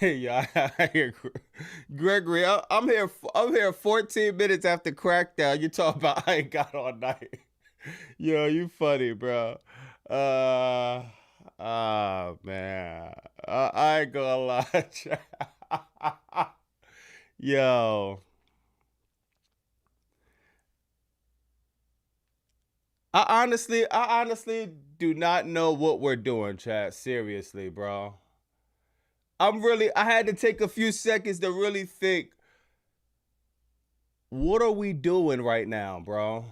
Yeah, I hear Gregory. I'm here. I'm here 14 minutes after crackdown. You talk about I ain't got all night. Yo, you funny, bro. Uh, man. I ain't gonna lie. Yo, I honestly do not know what we're doing, chat. Seriously, bro. I had to take a few seconds to really think, what are we doing right now, bro?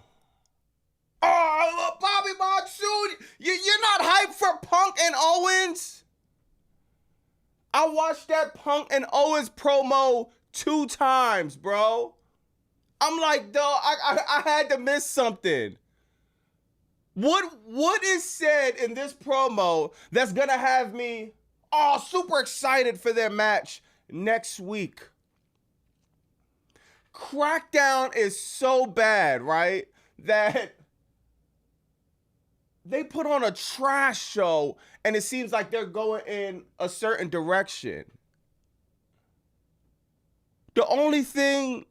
Oh, Bobby Monsoon, you're not hyped for Punk and Owens? I watched that Punk and Owens promo 2 times, bro. I'm like, dog, I had to miss something. What is said in this promo that's gonna have me super excited for their match next week? Crackdown is so bad, right? That they put on a trash show and it seems like they're going in a certain direction. The only thing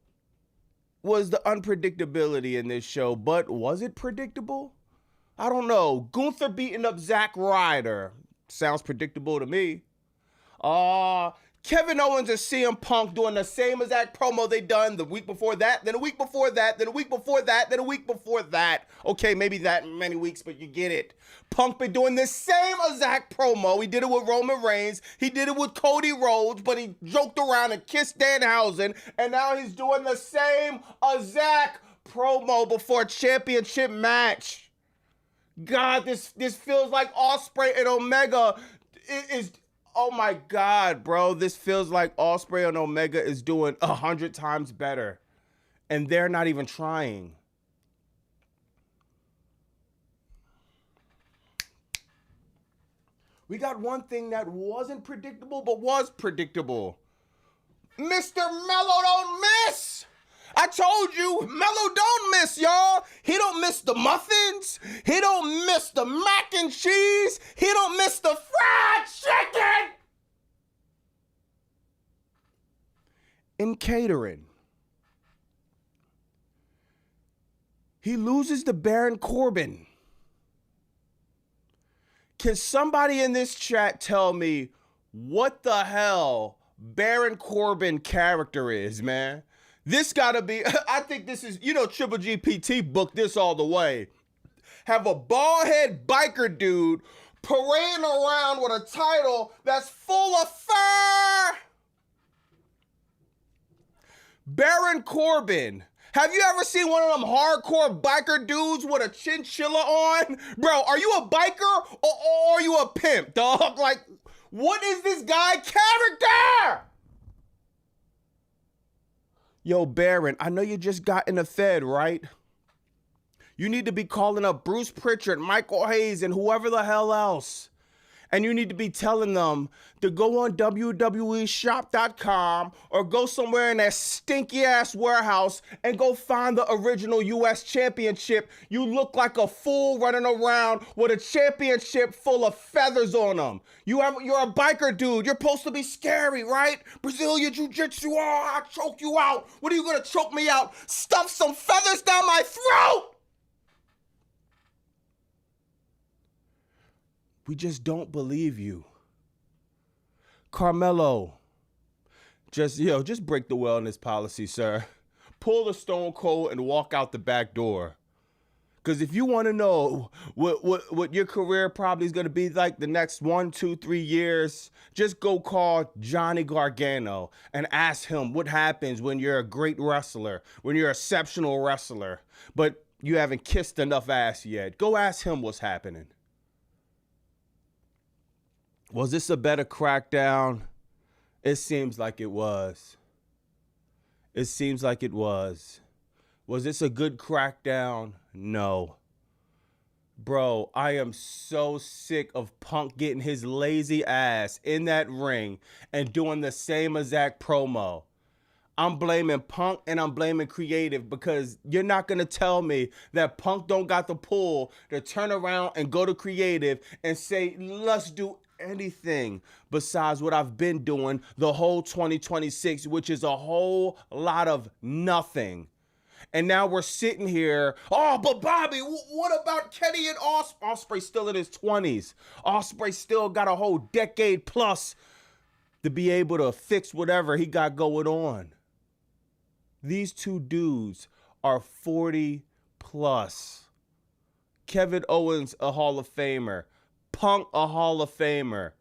was the unpredictability in this show, but was it predictable? I don't know. Gunther beating up Zack Ryder sounds predictable to me. Kevin Owens and CM Punk doing the same exact promo they done the week before that, then a week before that, then a week before that, then a week before that. Okay, maybe that many weeks, but you get it. Punk been doing the same exact promo. He did it with Roman Reigns. He did it with Cody Rhodes, but he joked around and kissed Danhausen, and now he's doing the same exact promo before a championship match. God, this feels like Ospreay and Omega is. Oh my God, bro! This feels like Ospreay and Omega is doing 100 times better, and they're not even trying. We got one thing that wasn't predictable, but was predictable. Mr. Mello don't miss. I told you, Mello don't miss, y'all. He don't miss the muffins. He don't miss the mac and cheese. He don't miss the fried chicken. In catering, he loses to Baron Corbin. Can somebody in this chat tell me what the hell Baron Corbin character is, man? This gotta be, I think this is, Triple GPT booked this all the way. Have a bald head biker dude parading around with a title that's full of fur. Baron Corbin. Have you ever seen one of them hardcore biker dudes with a chinchilla on? Bro, are you a biker or are you a pimp, dog? Like, what is this guy character? Yo, Baron, I know you just got in the Fed, right? You need to be calling up Bruce Pritchard, Michael Hayes, and whoever the hell else. And you need to be telling them to go on WWEshop.com or go somewhere in that stinky ass warehouse and go find the original US championship. You look like a fool running around with a championship full of feathers on them. You're a biker dude. You're supposed to be scary, right? Brazilian Jiu-Jitsu, I'll choke you out. What are you gonna choke me out? Stuff some feathers down my throat? We just don't believe you. Carmelo, just break the wellness policy, sir. Pull the Stone Cold and walk out the back door. Because if you want to know what your career probably is going to be like the next 1, 2, 3 years, just go call Johnny Gargano and ask him what happens when you're a great wrestler, when you're an exceptional wrestler, but you haven't kissed enough ass yet. Go ask him what's happening. Was this a better crackdown? It seems like it was. It seems like it was. Was this a good crackdown? No. Bro, I am so sick of Punk getting his lazy ass in that ring and doing the same exact promo. I'm blaming Punk and I'm blaming Creative because you're not going to tell me that Punk don't got the pull to turn around and go to Creative and say, let's do anything besides what I've been doing the whole 2026, which is a whole lot of nothing. And now we're sitting here. Oh, but Bobby, what about Kenny and Ospreay? Ospreay's still in his 20s. Ospreay still got a whole decade plus to be able to fix whatever he got going on. These two dudes are 40 plus. Kevin Owens, a Hall of Famer. Punk, a Hall of Famer.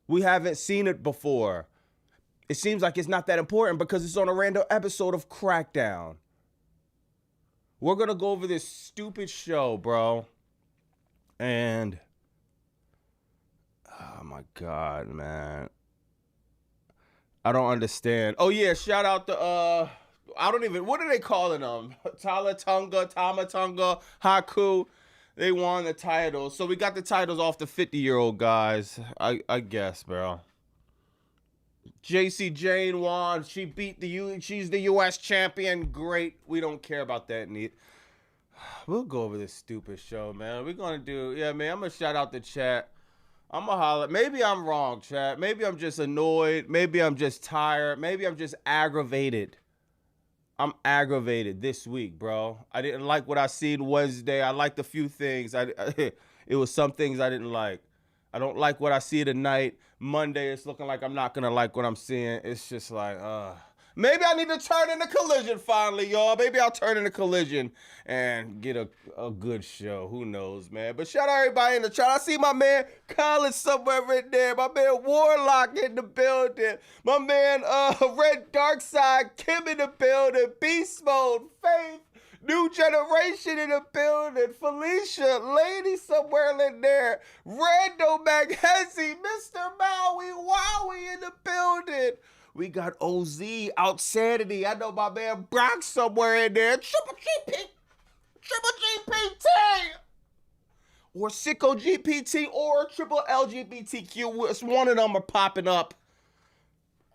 We haven't seen it before. It seems like it's not that important because it's on a random episode of Crackdown. We're going to go over this stupid show, bro. And, oh my God, man. I don't understand. Oh yeah, shout out to, what are they calling them? Tamatonga, Haku. They won the titles. So we got the titles off the 50-year-old guys, I guess, bro. JC Jane won. She beat she's the U.S. champion. Great. We don't care about that. We'll go over this stupid show, man. We're going to do, yeah, man, I'm going to shout out the chat. I'm going to holler. Maybe I'm wrong, chat. Maybe I'm just annoyed. Maybe I'm just tired. Maybe I'm just aggravated. I'm aggravated this week, bro. I didn't like what I seen Wednesday. I liked a few things. It was some things I didn't like. I don't like what I see tonight. Monday, it's looking like I'm not going to like what I'm seeing. It's just like, maybe I need to turn into Collision finally, y'all. Maybe I'll turn into Collision and get a good show. Who knows, man? But shout out everybody in the chat. I see my man Colin somewhere in there. My man Warlock in the building. My man Red Darkside Kim in the building. Beast Mode, Faith. New Generation in the building. Felicia, Lady somewhere in there. Rando Maghezi, Mr. Maui, Wowie in the building. We got OZ, Outsanity. I know my man Brock somewhere in there. Triple GPT. Or Sicko GPT or Triple LGBTQ. It's one of them are popping up.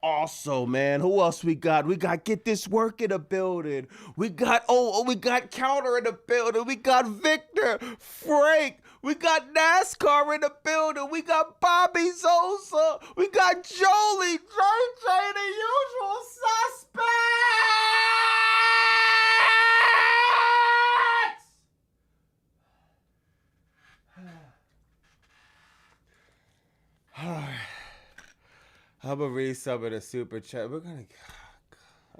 Also, man, who else we got? We got Get This Work in the building. We got Counter in the building. We got Victor, Frank. We got NASCAR in the building. We got Bobby Sosa. We got Jolie, JJ, the usual suspects. All right. I'm going to read some of the super chat. We're going to...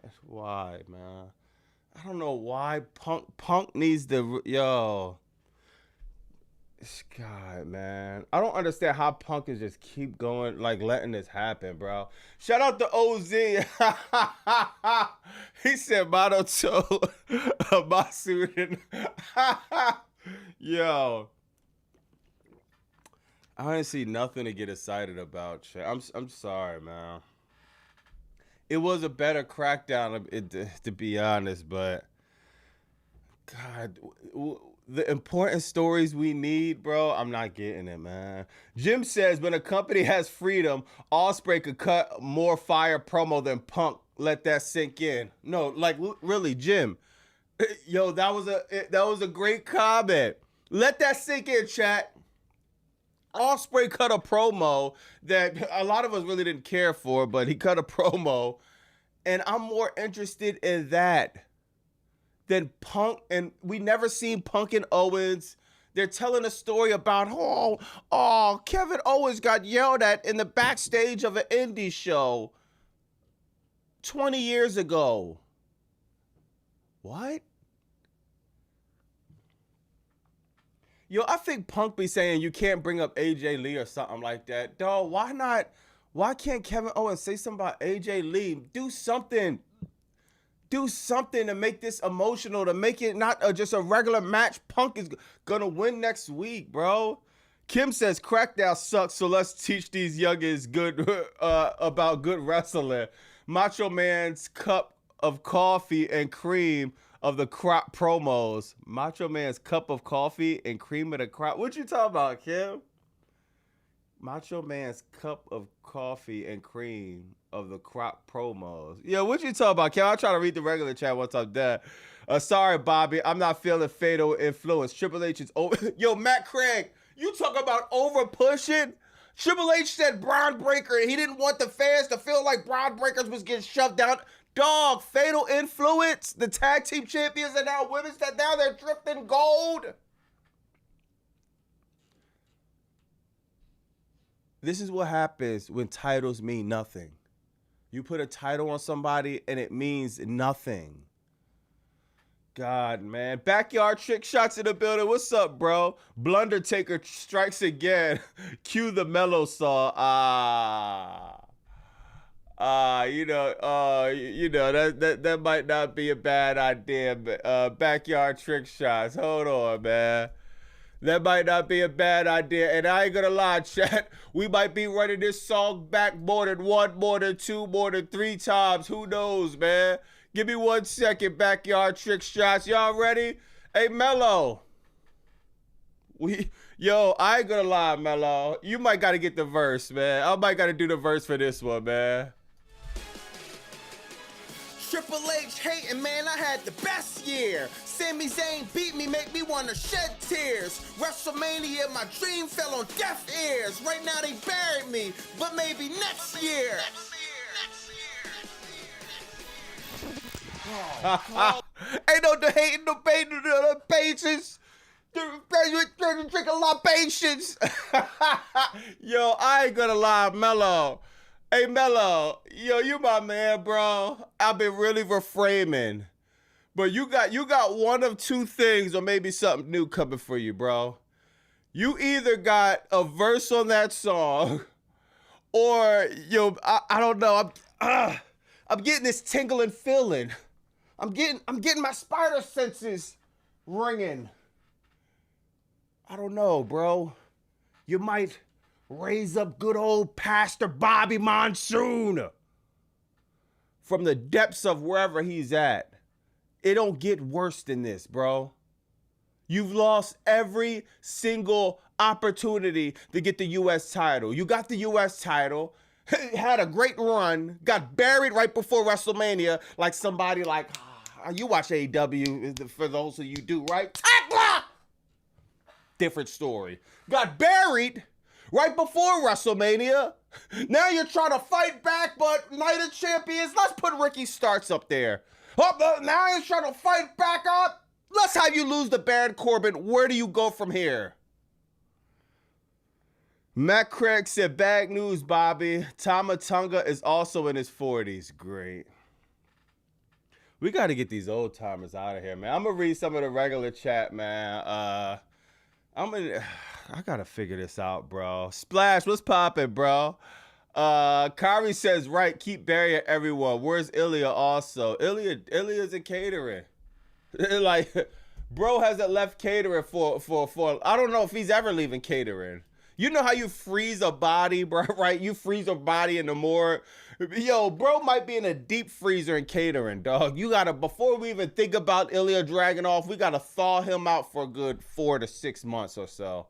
Gosh, why, man? I don't know why Punk needs the... Yo. This guy, man. I don't understand how Punk is just keep going, like, letting this happen, bro. Shout out to OZ. He said, Motto to my student. Yo. I didn't see nothing to get excited about. I'm sorry, man. It was a better Crackdown, to be honest, but God, the important stories we need, bro, I'm not getting it, man. Jim says, when a company has freedom, Ospreay could cut more fire promo than Punk. Let that sink in. No, like, really, Jim. Yo, that was a great comment. Let that sink in, chat. Ospreay cut a promo that a lot of us really didn't care for, but he cut a promo, and I'm more interested in that than Punk. And we never seen Punk and Owens. They're telling a story about, Kevin Owens got yelled at in the backstage of an indie show 20 years ago. What? Yo, I think Punk be saying you can't bring up AJ Lee or something like that. Dog, why not? Why can't Kevin Owens say something about AJ Lee? Do something. Do something to make this emotional, to make it not just a regular match. Punk is going to win next week, bro. Kim says Crackdown sucks, so let's teach these youngins about good wrestling. Macho Man's cup of coffee and cream of the crop promos. Macho Man's cup of coffee and cream of the crop. What you talking about, Kim? Macho Man's cup of coffee and cream of the crop promos. Yeah, what you talking about, Kim? I'll try to read the regular chat once I'm done. Sorry, Bobby. I'm not feeling fatal influence. Triple H is over. Yo, Matt Craig, you talk about over pushing? Triple H said Braun Breaker, and he didn't want the fans to feel like Braun Breakers was getting shoved down. Dog, Fatal Influence, the tag team champions, and now women's, that now they're drifting gold. This is what happens when titles mean nothing. You put a title on somebody and it means nothing. God, man. Backyard Trick Shots in the building. What's up, bro? Blundertaker strikes again. Cue the mellow song. That might not be a bad idea. Backyard Trick Shots. Hold on, man. That might not be a bad idea. And I ain't gonna lie, chat. We might be running this song back more than one, more than two, more than three times. Who knows, man? Give me 1 second, Backyard Trick Shots. Y'all ready? Hey, Mello. Yo, I ain't gonna lie, Mello. You might gotta get the verse, man. I might gotta do the verse for this one, man. Triple H hating, man, I had the best year. Sami Zayn beat me, make me wanna shed tears. WrestleMania, my dream fell on deaf ears. Right now they buried me, but maybe next year. Ain't no hating, no pain, no patience. Drink a lot of patience. Yo, I ain't gonna lie, Mello. Hey, Mello, yo, you my man, bro. I've been really reframing. But you got one of two things or maybe something new coming for you, bro. You either got a verse on that song or, yo, I don't know. I'm getting this tingling feeling. I'm getting my spider senses ringing. I don't know, bro. You might raise up good old Pastor Bobby Monsoon from the depths of wherever he's at. It don't get worse than this, bro. You've lost every single opportunity to get the U.S. title. You got the U.S. title, had a great run, got buried right before WrestleMania like somebody like, you watch AEW, for those of you do, right? Different story. Got buried right before WrestleMania. Now you're trying to fight back, but Night of Champions, let's put Ricky Starks up there. Oh, now you're trying to fight back up. Let's have you lose to Baron Corbin. Where do you go from here? Matt Craig said, bad news, Bobby. Tama Tonga is also in his 40s. Great. We got to get these old timers out of here, man. I'm going to read some of the regular chat, man. I got to figure this out, bro. Splash, what's poppin', bro? Kyrie says, right, keep burying everyone. Where's Ilya also? Ilya's in catering. Like, bro hasn't left catering for I don't know if he's ever leaving catering. You know how you freeze a body, bro, right? You freeze a body in the morgue. Yo, bro might be in a deep freezer in catering, dog. You gotta, before we even think about Ilya dragging off, we gotta thaw him out for a good 4 to 6 months or so.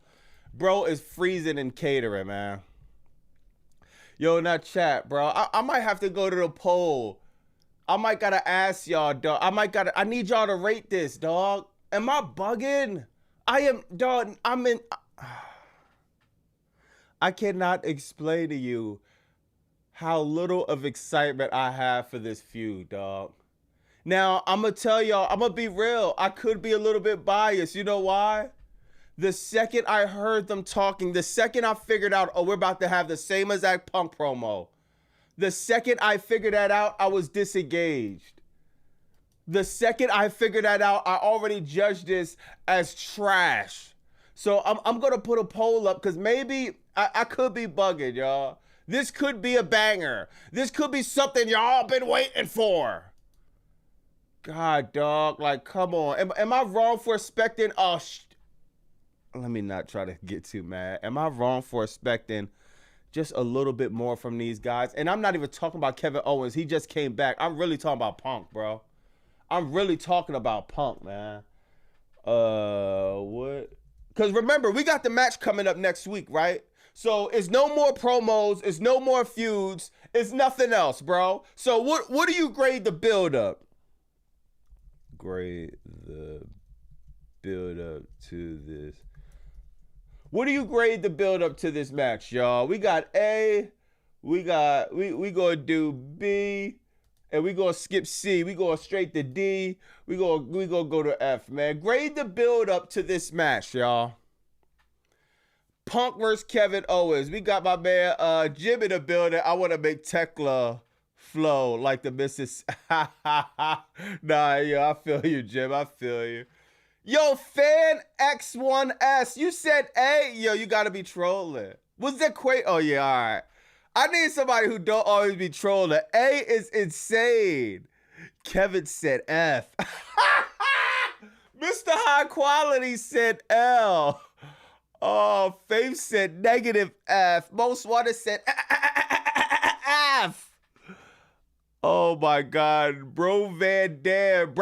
Bro is freezing in catering, man. Yo, now chat, bro. I might have to go to the poll. I might gotta ask y'all, dog. I need y'all to rate this, dog. Am I bugging? I am, dog. I cannot explain to you how little of excitement I have for this feud, dog. Now, I'm going to tell y'all, I'm going to be real. I could be a little bit biased. You know why? The second I heard them talking, the second I figured out, oh, we're about to have the same exact Punk promo. The second I figured that out, I was disengaged. The second I figured that out, I already judged this as trash. So I'm going to put a poll up because maybe I could be bugging, y'all. This could be a banger. This could be something y'all been waiting for. God, dog, like, come on. Am I wrong for expecting, let me not try to get too mad. Am I wrong for expecting just a little bit more from these guys? And I'm not even talking about Kevin Owens. He just came back. I'm really talking about Punk, bro. I'm really talking about Punk, man. What? Because remember, we got the match coming up next week, right? So it's no more promos. It's no more feuds. It's nothing else, bro. So what do you grade the build-up? Grade the build-up to this. What do you grade the build up to this match, y'all? We got A, we gonna do B, and we gonna skip C. We going straight to D. We gonna go to F, man. Grade the build up to this match, y'all. Punk versus Kevin Owens. We got my man Jim in the building. I want to make Tekla flow like the Mrs. Nah, yo, I feel you, Jim. I feel you. Yo, Fan X1S, you said A. Yo, you gotta be trolling. Was that Quay? Oh yeah, all right. I need somebody who don't always be trolling. A is insane. Kevin said F. Mr. High Quality said L. Oh, Faith said negative F. Most Wanted said F. Oh my God, Brian Van Dam,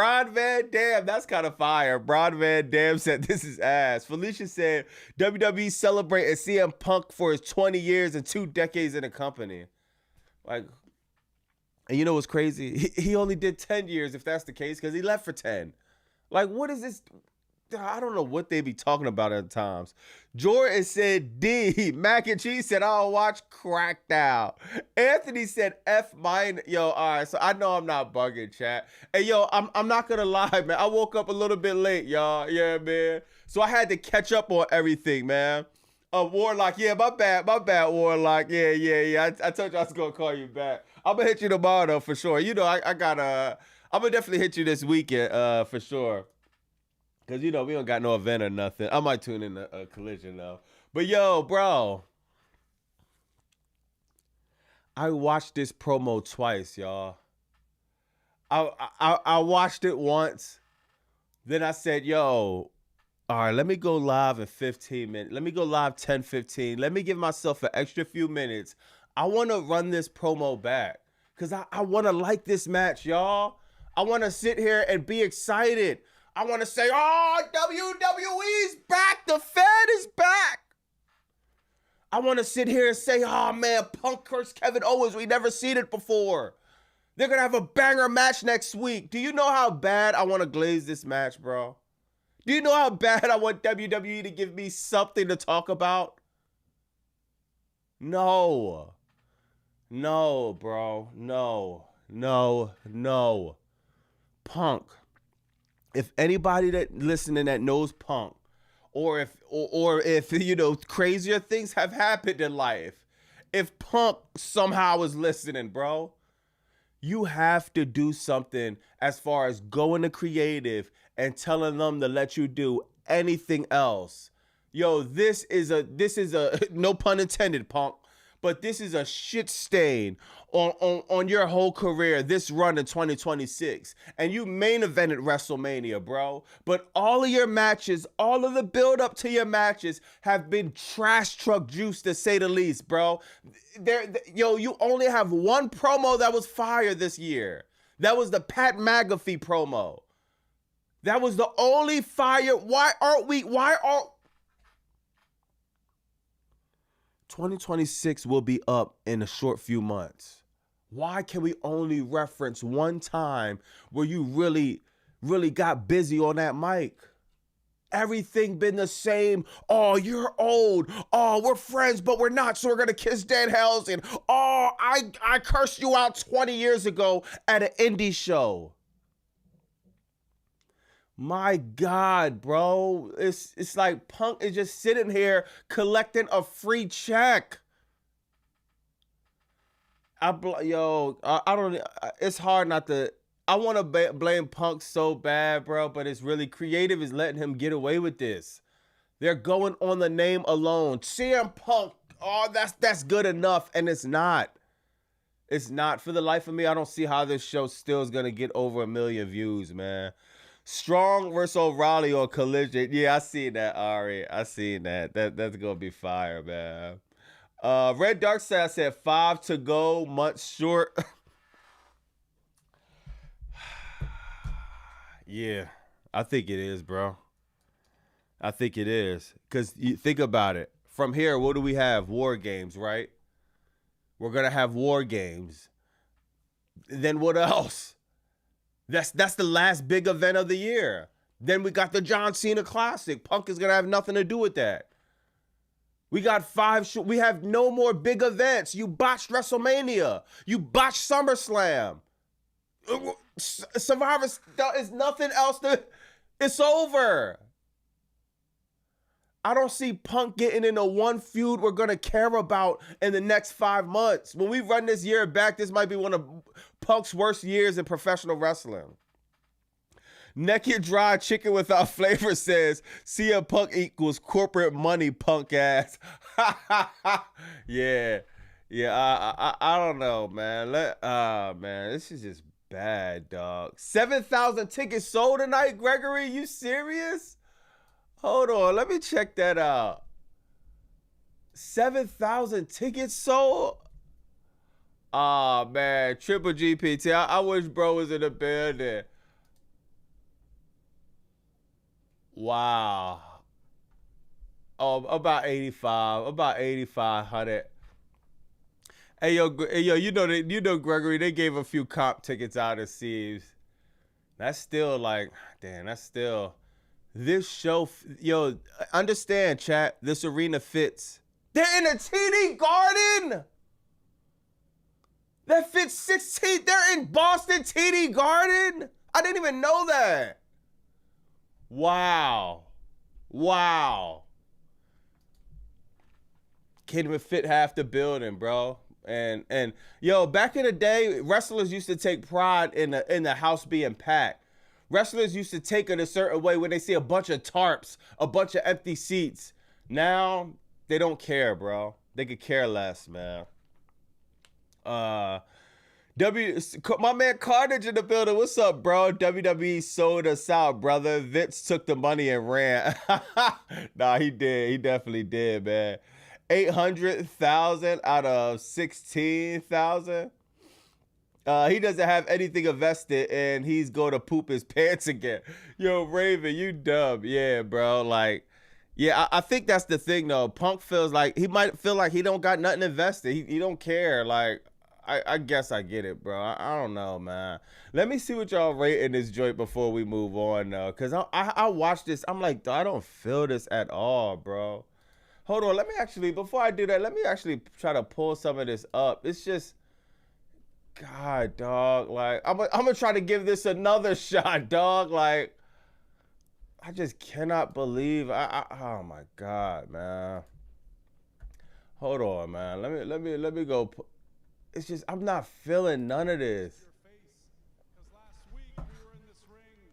that's kind of fire. Brian Van Dam said this is ass. Felicia said WWE celebrating CM Punk for his 20 years and 2 decades in the company. Like, and you know what's crazy? He only did 10 years if that's the case because he left for 10. Like, what is this? I don't know what they be talking about at times. Jordan said D. Mac and Cheese said, I'll watch Crackdown. Anthony said F mine. Yo, all right, so I know I'm not bugging, chat. Hey, yo, I'm not going to lie, man. I woke up a little bit late, y'all. Yeah, man. So I had to catch up on everything, man. Warlock, yeah, my bad, Warlock. Yeah. I told you I was going to call you back. I'm going to hit you tomorrow, though, for sure. You know, I'm going to definitely hit you this weekend, for sure. Because, you know, we don't got no event or nothing. I might tune in a Collision, though. But, yo, bro. I watched this promo twice, y'all. I watched it once. Then I said, yo, all right, let me go live in 15 minutes. Let me go live 10, 15. Let me give myself an extra few minutes. I want to run this promo back. Because I want to like this match, y'all. I want to sit here and be excited. I want to say, oh, WWE's back. The Fed is back. I want to sit here and say, oh, man, Punk curse Kevin Owens. We never seen it before. They're going to have a banger match next week. Do you know how bad I want to glaze this match, bro? Do you know how bad I want WWE to give me something to talk about? No. No, bro. No. Punk. If anybody that listening that knows Punk, or if you know crazier things have happened in life, if Punk somehow is listening, bro, you have to do something as far as going to creative and telling them to let you do anything else. Yo, this is a no pun intended, Punk, but this is a shit stain on your whole career, this run in 2026. And you main evented WrestleMania, bro. But all of your matches, all of the build up to your matches have been trash truck juice, to say the least, bro. You only have one promo that was fire this year. That was the Pat McAfee promo. That was the only fire. Why aren't 2026 will be up in a short few months. Why can we only reference one time where you really, really got busy on that mic? Everything been the same. Oh, you're old. Oh, we're friends, but we're not, so we're going to kiss Danhausen. Oh, I cursed you out 20 years ago at an indie show. My God, bro. It's like Punk is just sitting here collecting a free check. I don't. It's hard not to. I want to blame Punk so bad, bro, but it's really creative is letting him get away with this. They're going on the name alone. CM Punk. Oh, that's good enough, and it's not. It's not. For the life of me, I don't see how this show still is gonna get over 1 million views, man. Strong versus O'Reilly or Collision. Yeah, I seen that, Ari. I seen that. That's gonna be fire, man. Red Dark Side said 5 to go, months short. Yeah, I think it is, bro. I think it is. Because you think about it. From here, what do we have? War Games, right? We're going to have War Games. Then what else? That's the last big event of the year. Then we got the John Cena Classic. Punk is going to have nothing to do with that. We got 5 we have no more big events. You botched WrestleMania. You botched SummerSlam. Survivor is nothing else it's over. I don't see Punk getting into one feud we're going to care about in the next 5 months. When we run this year back, this might be one of Punk's worst years in professional wrestling. Naked Dry Chicken Without Flavor says, CM Punk equals corporate money, punk ass. Yeah. I don't know, man. Man, this is just bad, dog. 7,000 tickets sold tonight, Gregory? You serious? Hold on, let me check that out. 7,000 tickets sold? Oh, man, Triple GPT. I wish bro was in the building. Wow. Oh, about 8,500. Hey yo, you know Gregory, they gave a few comp tickets out at Sieves. That's still like, damn, that's still this show. Yo, understand, chat. This arena fits. They're in a TD Garden. That fits 16. They're in Boston TD Garden. I didn't even know that. Wow. Can't even fit half the building, bro. And yo, back in the day, wrestlers used to take pride in the house being packed. Wrestlers used to take it a certain way when they see a bunch of tarps, a bunch of empty seats. Now they don't care, bro. They could care less, man. My man Carnage in the building. What's up, bro? WWE sold us out, brother. Vince took the money and ran. Nah, he did. He definitely did, man. 800,000 out of 16,000. He doesn't have anything invested, and he's going to poop his pants again. Yo, Raven, you dumb. Yeah, bro. Like, yeah, I think that's the thing, though. Punk feels like he might feel like he don't got nothing invested. He don't care. Like, I guess I get it, bro. I don't know, man. Let me see what y'all rate in this joint before we move on, though. Because I watched this. I'm like, I don't feel this at all, bro. Hold on. Let me actually, before I do that, let me actually try to pull some of this up. It's just, God, dog. Like, I'm going to try to give this another shot, dog. Like, I just cannot believe. Oh, my God, man. Hold on, man. Let me go. It's just, I'm not feeling none of this. Because last week we were in this ring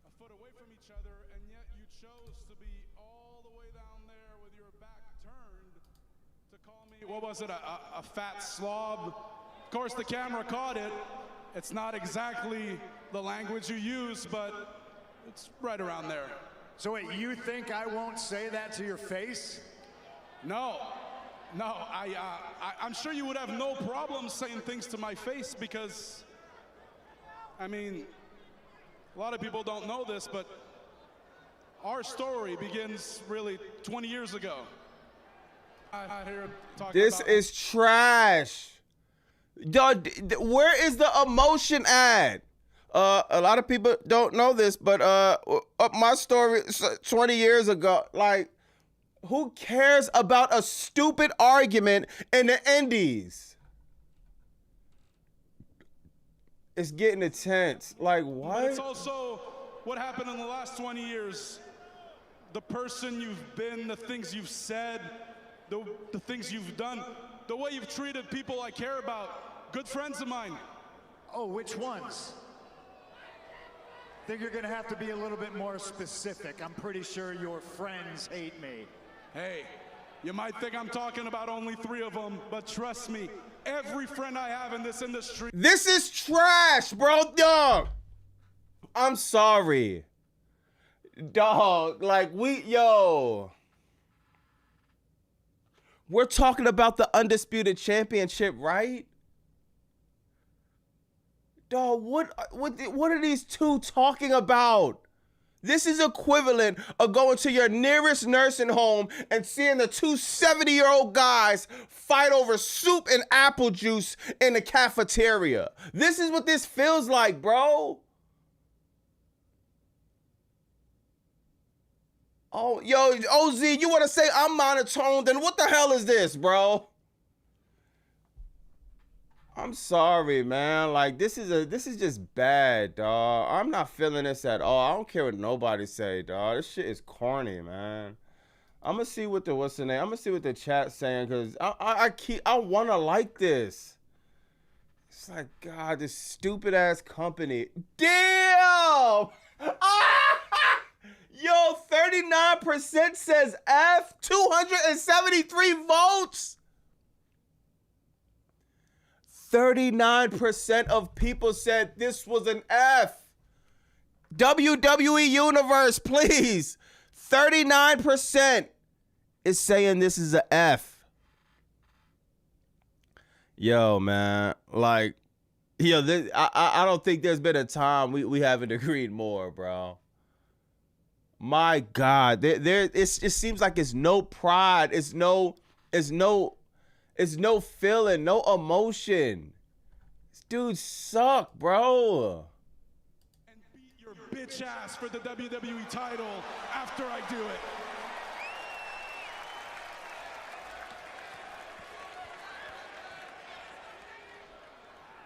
a foot away from each other, and yet you chose to be all the way down there with your back turned to call me, what was it, a fat slob? Of course, the camera caught it. It's not exactly the language you use, but it's right around there. So wait, you think I won't say that to your face? No, I'm sure you would have no problem saying things to my face because, I mean, a lot of people don't know this, but our story begins really 20 years ago. This is trash. Dog, where is the emotion at? A lot of people don't know this, but my story 20 years ago, like, who cares about a stupid argument in the indies? It's getting intense. Like, what? But it's also what happened in the last 20 years. The person you've been, the things you've said, the things you've done, the way you've treated people I care about, good friends of mine. Oh, which ones? I think you're gonna have to be a little bit more specific. I'm pretty sure your friends hate me. Hey, you might think I'm talking about only 3 of them, but trust me, every friend I have in this industry. This is trash, bro, dog. I'm sorry. Dog, like, we're talking about the Undisputed Championship, right? Dog, what are these two talking about? This is equivalent of going to your nearest nursing home and seeing the two 70-year-old guys fight over soup and apple juice in the cafeteria. This is what this feels like, bro. Oh, yo, OZ, you want to say I'm monotone? Then what the hell is this, bro? I'm sorry, man. Like this is just bad, dog. I'm not feeling this at all. I don't care what nobody say, dog. This shit is corny, man. I'm gonna see what the what's the name. I'm gonna see what the chat's saying because I wanna like this. It's like God, this stupid ass company. Damn. Yo, 39% says F. 273 votes. 39% of people said this was an F. WWE Universe, please. 39% is saying this is a F. Yo, man. Like, yo, I don't think there's been a time we haven't agreed more, bro. My God. It seems like it's no pride. It's no feeling, no emotion. This dude suck, bro. And beat your bitch ass for the WWE title after I do it.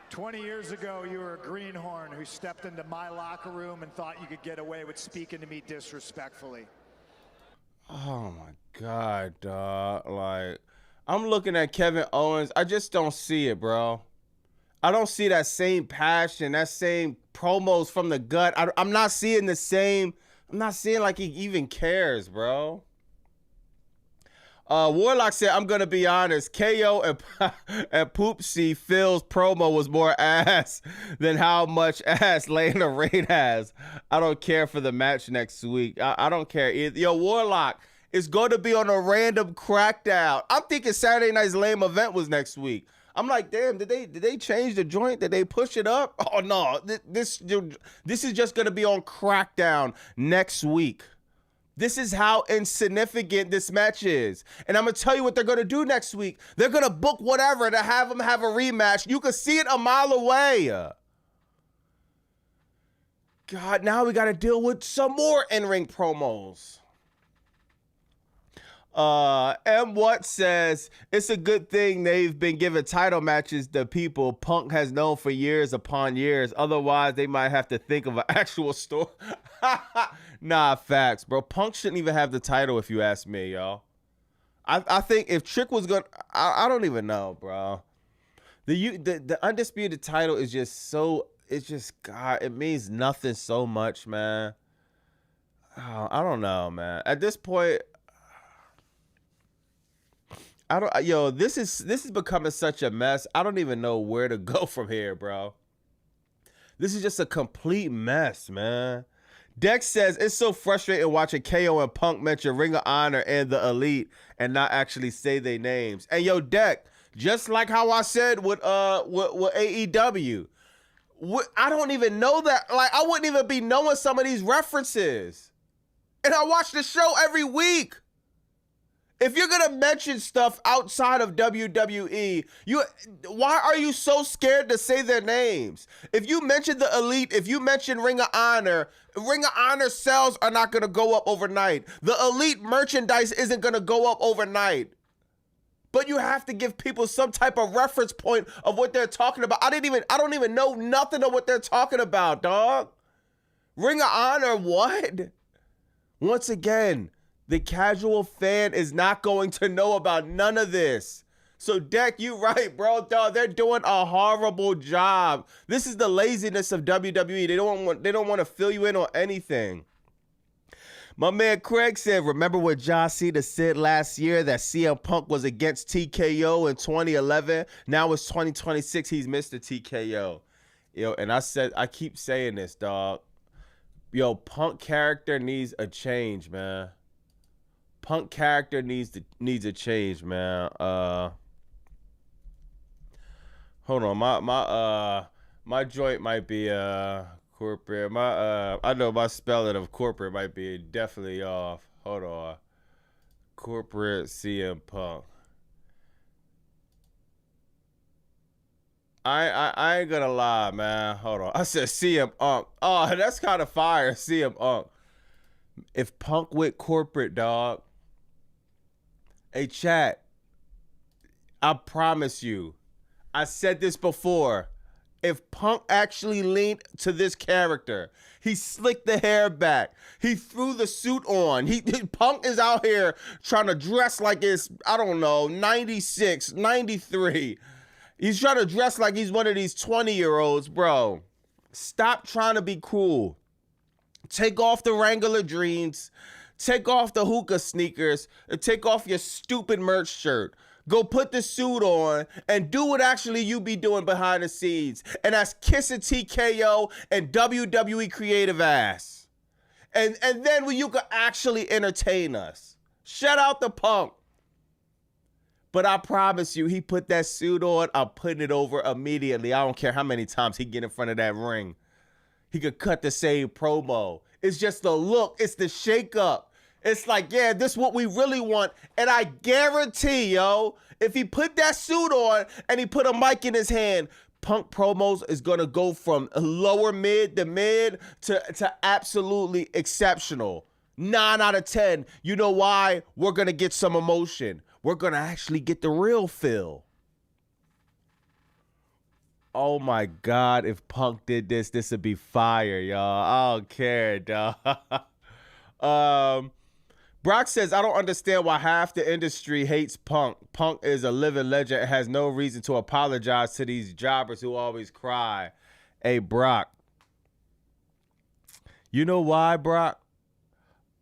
"20 years ago, you were a greenhorn who stepped into my locker room and thought you could get away with speaking to me disrespectfully." Oh my God, dog. Like, I'm looking at Kevin Owens. I just don't see it, bro. I don't see that same passion, that same promos from the gut. I'm not seeing the same. I'm not seeing like he even cares, bro. Warlock said, I'm going to be honest. KO and Poopsie Phil's promo was more ass than how much ass Lana Rain has. I don't care for the match next week. I don't care. Yo, Warlock is going to be on a random crackdown. I'm thinking Saturday Night's lame event was next week. I'm like, damn, did they change the joint? Did they push it up? Oh, no. This is just going to be on Crackdown next week. This is how insignificant this match is. And I'm going to tell you what they're going to do next week. They're going to book whatever to have them have a rematch. You can see it a mile away. God, now we got to deal with some more in-ring promos. M. What says, it's a good thing they've been giving title matches to people Punk has known for years upon years. Otherwise, they might have to think of an actual story. Nah, facts, bro. Punk shouldn't even have the title if you ask me, y'all. I think if Trick was going to... I don't even know, bro. The undisputed title is just so... It's just, God, it means nothing so much, man. Oh, I don't know, man. At this point... this is becoming such a mess. I don't even know where to go from here, bro. This is just a complete mess, man. Dex says, it's so frustrating watching KO and Punk mention Ring of Honor and the Elite and not actually say their names. And yo, Dex, just like how I said with AEW, I don't even know that. Like, I wouldn't even be knowing some of these references. And I watch the show every week. If you're going to mention stuff outside of WWE, why are you so scared to say their names? If you mention the Elite, if you mention Ring of Honor sales are not going to go up overnight. The Elite merchandise isn't going to go up overnight. But you have to give people some type of reference point of what they're talking about. I don't even know nothing of what they're talking about, dog. Ring of Honor, what? Once again, the casual fan is not going to know about none of this. So, Deck, you right, bro. Dog, they're doing a horrible job. This is the laziness of WWE. They don't want to fill you in on anything. My man Craig said, remember what John Cena said last year that CM Punk was against TKO in 2011? Now it's 2026. He's Mr. TKO. Yo, and I keep saying this, dog. Yo, Punk character needs a change, man. Punk character needs a change, man. Hold on, my joint might be corporate. I know my spelling of corporate might be definitely off. Hold on, corporate CM Punk. I ain't gonna lie, man. Hold on, I said CM Punk. Oh, that's kind of fire, CM Punk. If Punk went corporate, dog. Hey, chat. I promise you. I said this before. If Punk actually leaned to this character, he slicked the hair back. He threw the suit on. Punk is out here trying to dress like it's, I don't know, 96, 93. He's trying to dress like he's one of these 20-year-olds, bro. Stop trying to be cool. Take off the Wrangler jeans. Take off the hookah sneakers. And take off your stupid merch shirt. Go put the suit on and do what actually you be doing behind the scenes. And that's kissing TKO and WWE creative ass. And then when you can actually entertain us. Shout out to Punk. But I promise you, he put that suit on, I'm putting it over immediately. I don't care how many times he get in front of that ring. He could cut the same promo. It's just the look. It's the shake-up. It's like, yeah, this is what we really want. And I guarantee, yo, if he put that suit on and he put a mic in his hand, Punk promos is going to go from lower mid to absolutely exceptional. 9 out of 10. You know why? We're going to get some emotion. We're going to actually get the real feel. Oh my God, if Punk did this would be fire, y'all. I don't care, dog. Brock says, I don't understand why half the industry hates Punk. Punk is a living legend and has no reason to apologize to these jobbers who always cry. Hey, Brock. You know why, Brock?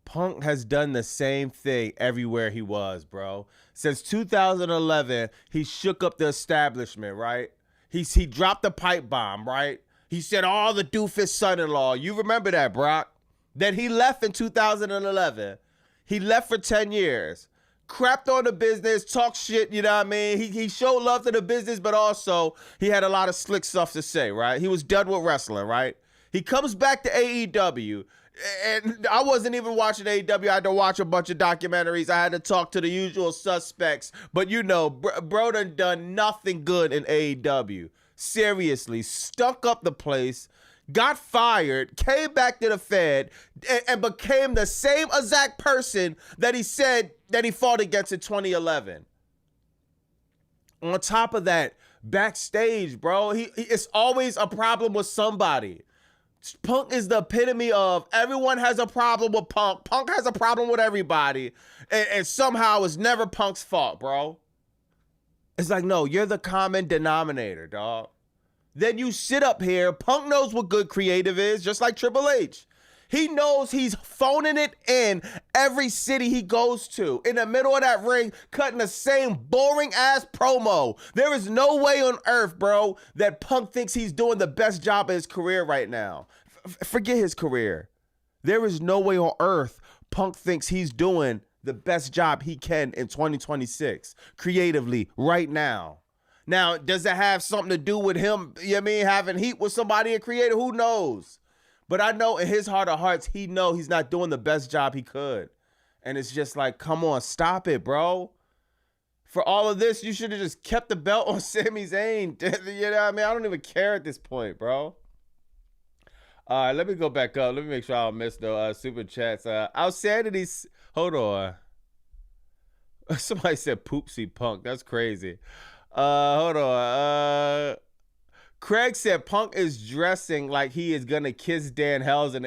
Punk has done the same thing everywhere he was, bro. Since 2011, he shook up the establishment, right? He dropped the pipe bomb, right? He said, all the doofus son-in-law. You remember that, Brock? Then he left in 2011. He left for 10 years. Crapped on the business, talked shit, you know what I mean? He showed love to the business, but also he had a lot of slick stuff to say, right? He was done with wrestling, right? He comes back to AEW. And I wasn't even watching AEW. I had to watch a bunch of documentaries. I had to talk to the usual suspects. But you know, bro done nothing good in AEW. Seriously, stuck up the place, got fired, came back to the Fed, and became the same exact person that he said that he fought against in 2011. On top of that, backstage, bro, it's always a problem with somebody. Punk is the epitome of everyone has a problem with Punk. Punk has a problem with everybody. And somehow it's never Punk's fault, bro. It's like, no, you're the common denominator, dog. Then you sit up here. Punk knows what good creative is, just like Triple H. He knows he's phoning it in every city he goes to. In the middle of that ring, cutting the same boring-ass promo. There is no way on earth, bro, that Punk thinks he's doing the best job of his career right now. Forget his career. There is no way on earth Punk thinks he's doing the best job he can in 2026, creatively, right now. Now, does it have something to do with him, you know what I mean, having heat with somebody in creative? Who knows? But I know in his heart of hearts, he know he's not doing the best job he could. And it's just like, come on, stop it, bro. For all of this, you should have just kept the belt on Sami Zayn. You know what I mean? I don't even care at this point, bro. All right, let me go back up. Let me make sure I don't miss no super chats. Outsanity, hold on. Somebody said poopsie Punk. That's crazy. Hold on. Craig said Punk is dressing like he is gonna kiss Dan Housen.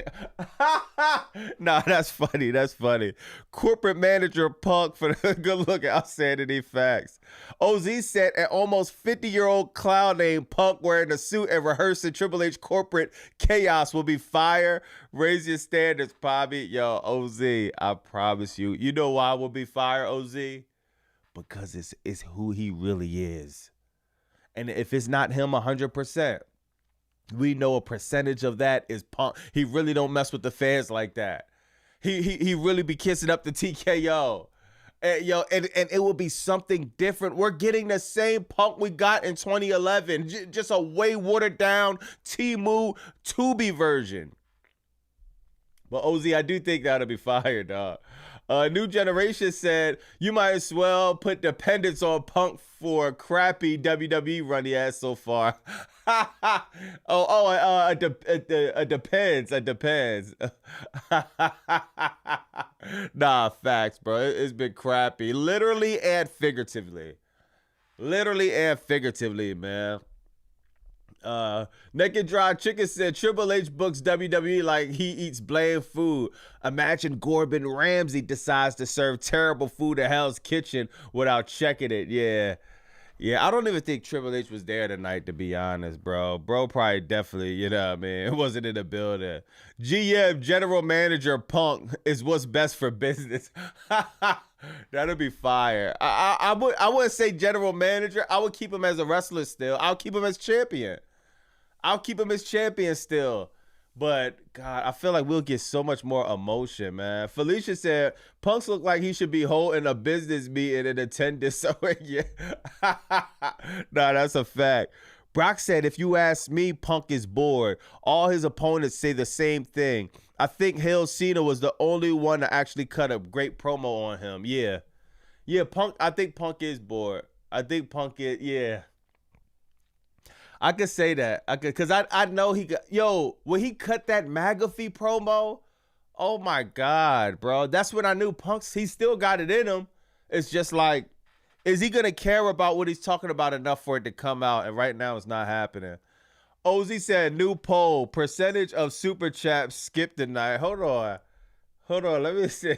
Nah, that's funny. That's funny. Corporate manager Punk for the good look at Outsanity facts. OZ said an almost 50-year-old clown named Punk wearing a suit and rehearsing Triple H corporate chaos will be fire. Raise your standards, Bobby. Yo, OZ, I promise you. You know why will be fire, OZ? Because it's who he really is. And if it's not him 100%, we know a percentage of that is Punk. He really don't mess with the fans like that. He really be kissing up the TKO. And, and it will be something different. We're getting the same Punk we got in 2011. Just a way watered down Timu Tubi version. But OZ, I do think that'll be fire, dog. New Generation said, you might as well put dependence on Punk for a crappy WWE run he has so far. It depends. It depends. Nah, facts, bro. It's been crappy, literally and figuratively. Literally and figuratively, man. Naked Dry Chicken said Triple H books WWE like he eats bland food. Imagine Gordon Ramsay decides to serve terrible food at Hell's Kitchen without checking it. Yeah. Yeah, I don't even think Triple H was there tonight, to be honest, bro. Bro probably definitely, you know what I mean? It wasn't in the building. GM, General Manager Punk, is what's best for business. That'll be fire. I wouldn't say General Manager. I would keep him as a wrestler still. I'll keep him as champion. I'll keep him as champion still. But, God, I feel like we'll get so much more emotion, man. Felicia said, Punks look like he should be holding a business meeting in attendance. So, yeah. Nah, that's a fact. Brock said, if you ask me, Punk is bored. All his opponents say the same thing. I think Hail Cena was the only one to actually cut a great promo on him. Yeah. Yeah, Punk. I think Punk is bored. I think Punk is, yeah. I could say that. Because I know he got, when he cut that McAfee promo, oh my God, bro. That's when I knew Punk's, he still got it in him. It's just like, is he going to care about what he's talking about enough for it to come out? And right now it's not happening. Ozzy said, new poll, percentage of super chaps skipped tonight. Hold on. Let me see.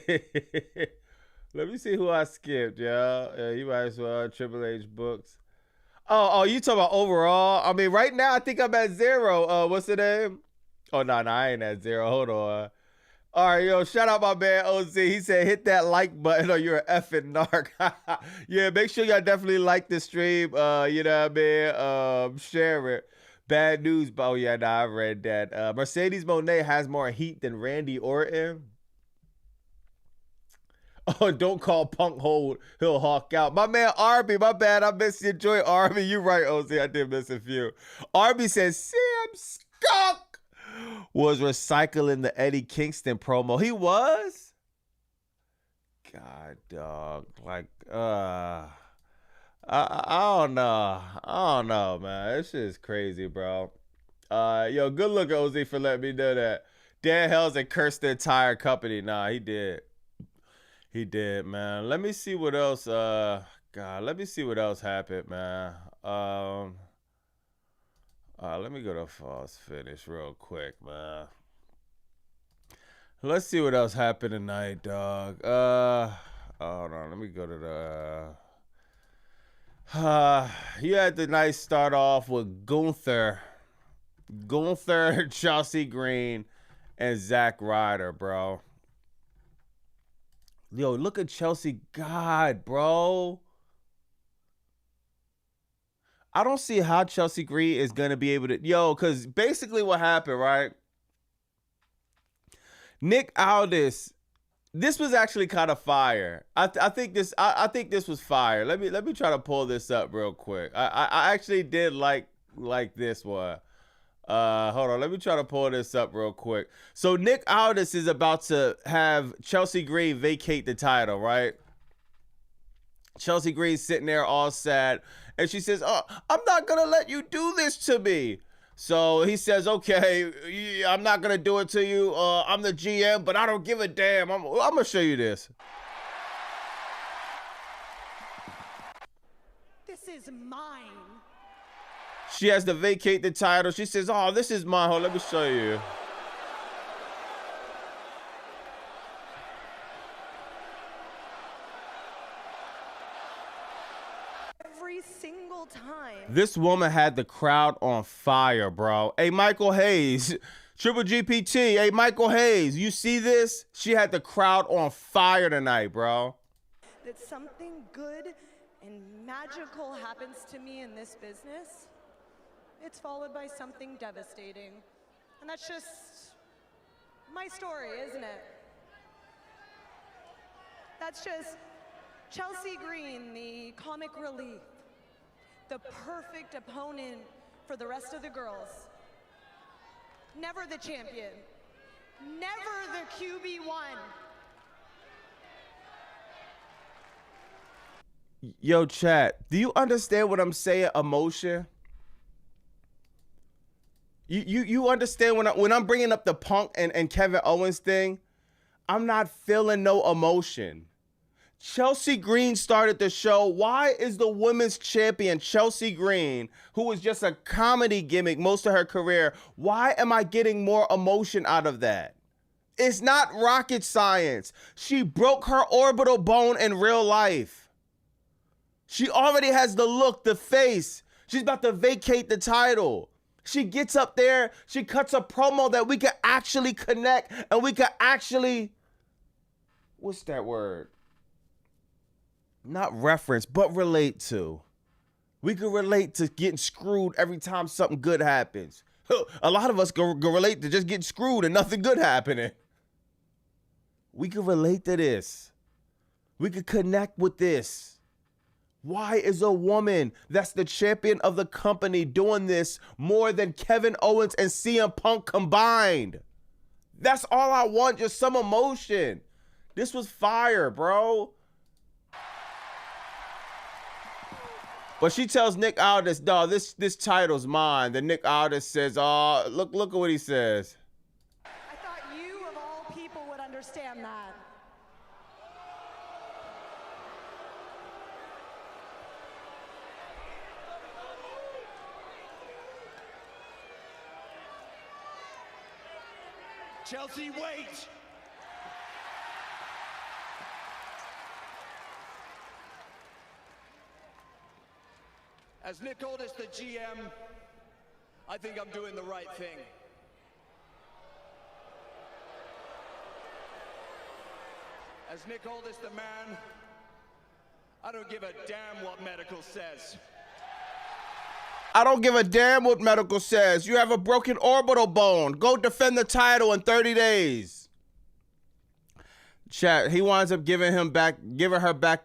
Let me see who I skipped, y'all. Yeah, you might as well. Triple H books. Oh, you talking about overall? I mean, right now I think I'm at 0. What's the name? Oh, no, I ain't at 0. Hold on. All right, shout out my man OZ. He said, hit that like button or you're an effing narc. Yeah, make sure y'all definitely like the stream. You know what I mean? Share it. Bad news. Oh, yeah, I read that. Mercedes Moné has more heat than Randy Orton. Oh, don't call Punk hold. He'll hawk out. My man Arby, my bad. I missed your joint, Arby. You right, OZ. I did miss a few. Arby says Sam Skunk was recycling the Eddie Kingston promo. He was? God, dog. Like, I don't know. I don't know, man. This shit is crazy, bro. Good look, OZ, for letting me know that. Dan Helson cursed the entire company. Nah, he did. He did, man. Let me see what else. Let me see what else happened, man. Let me go to false finish real quick, man. Let's see what else happened tonight, dog. Hold on. Let me go to the. You had the nice start off with Gunther, Chelsea Green, and Zack Ryder, bro. Yo, look at Chelsea. God, bro. I don't see how Chelsea Green is going to be able to... because basically what happened, right? Nick Aldis, this was actually kind of fire. I think this was fire. Let me try to pull this up real quick. I actually did like this one. Hold on, let me try to pull this up real quick. So Nick Aldis is about to have Chelsea Green vacate the title, right? Chelsea Green sitting there all sad, and she says, "Oh, I'm not gonna let you do this to me." So he says, "Okay, I'm not gonna do it to you. I'm the GM, but I don't give a damn. I'm gonna show you this." This is mine. She has to vacate the title. She says, "Oh, this is mine. Hold, let me show you." Every single time. This woman had the crowd on fire, bro. Hey, Michael Hayes, Triple GPT. Hey, Michael Hayes, you see this? She had the crowd on fire tonight, bro. That something good and magical happens to me in this business. It's followed by something devastating. And that's just my story, isn't it? That's just Chelsea Green, the comic relief, the perfect opponent for the rest of the girls. Never the champion, never the QB1. Yo, chat, do you understand what I'm saying? Emotion? You understand when I'm bringing up the Punk and Kevin Owens thing, I'm not feeling no emotion. Chelsea Green started the show. Why is the women's champion, Chelsea Green, who was just a comedy gimmick most of her career, why am I getting more emotion out of that? It's not rocket science. She broke her orbital bone in real life. She already has the look, the face. She's about to vacate the title. She gets up there, she cuts a promo that we can actually connect and we can actually, what's that word? Not reference, but relate to. We can relate to getting screwed every time something good happens. A lot of us can relate to just getting screwed and nothing good happening. We can relate to this. We can connect with this. Why is a woman that's the champion of the company doing this more than Kevin Owens and CM Punk combined? That's all I want, just some emotion. This was fire, bro. But she tells Nick Aldis, dawg, this title's mine. Then Nick Aldis says, oh, look at what he says. I thought you, of all people, would understand that. Chelsea, wait! As Nick Aldis, the GM, I think I'm doing the right thing. As Nick Aldis, the man, I don't give a damn what medical says. I don't give a damn what medical says. You have a broken orbital bone. Go defend the title in 30 days. Chat, he winds up giving her back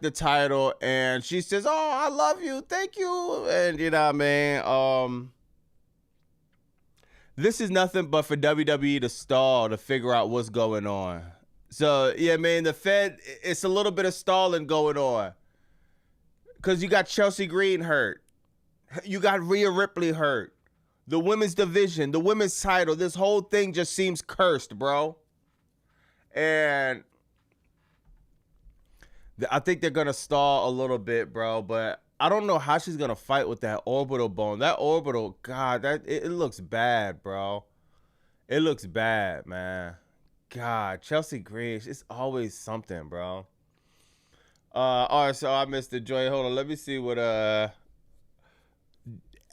the title, and she says, oh, I love you, thank you. And you know what I mean? This is nothing but for WWE to stall to figure out what's going on. So, yeah, man, the Fed, it's a little bit of stalling going on. Because you got Chelsea Green hurt. You got Rhea Ripley hurt. The women's division, the women's title, this whole thing just seems cursed, bro. And I think they're going to stall a little bit, bro. But I don't know how she's going to fight with that orbital bone. That orbital, God, it looks bad, bro. It looks bad, man. God, Chelsea Green, it's always something, bro. All right, so I missed the joy. Hold on, let me see what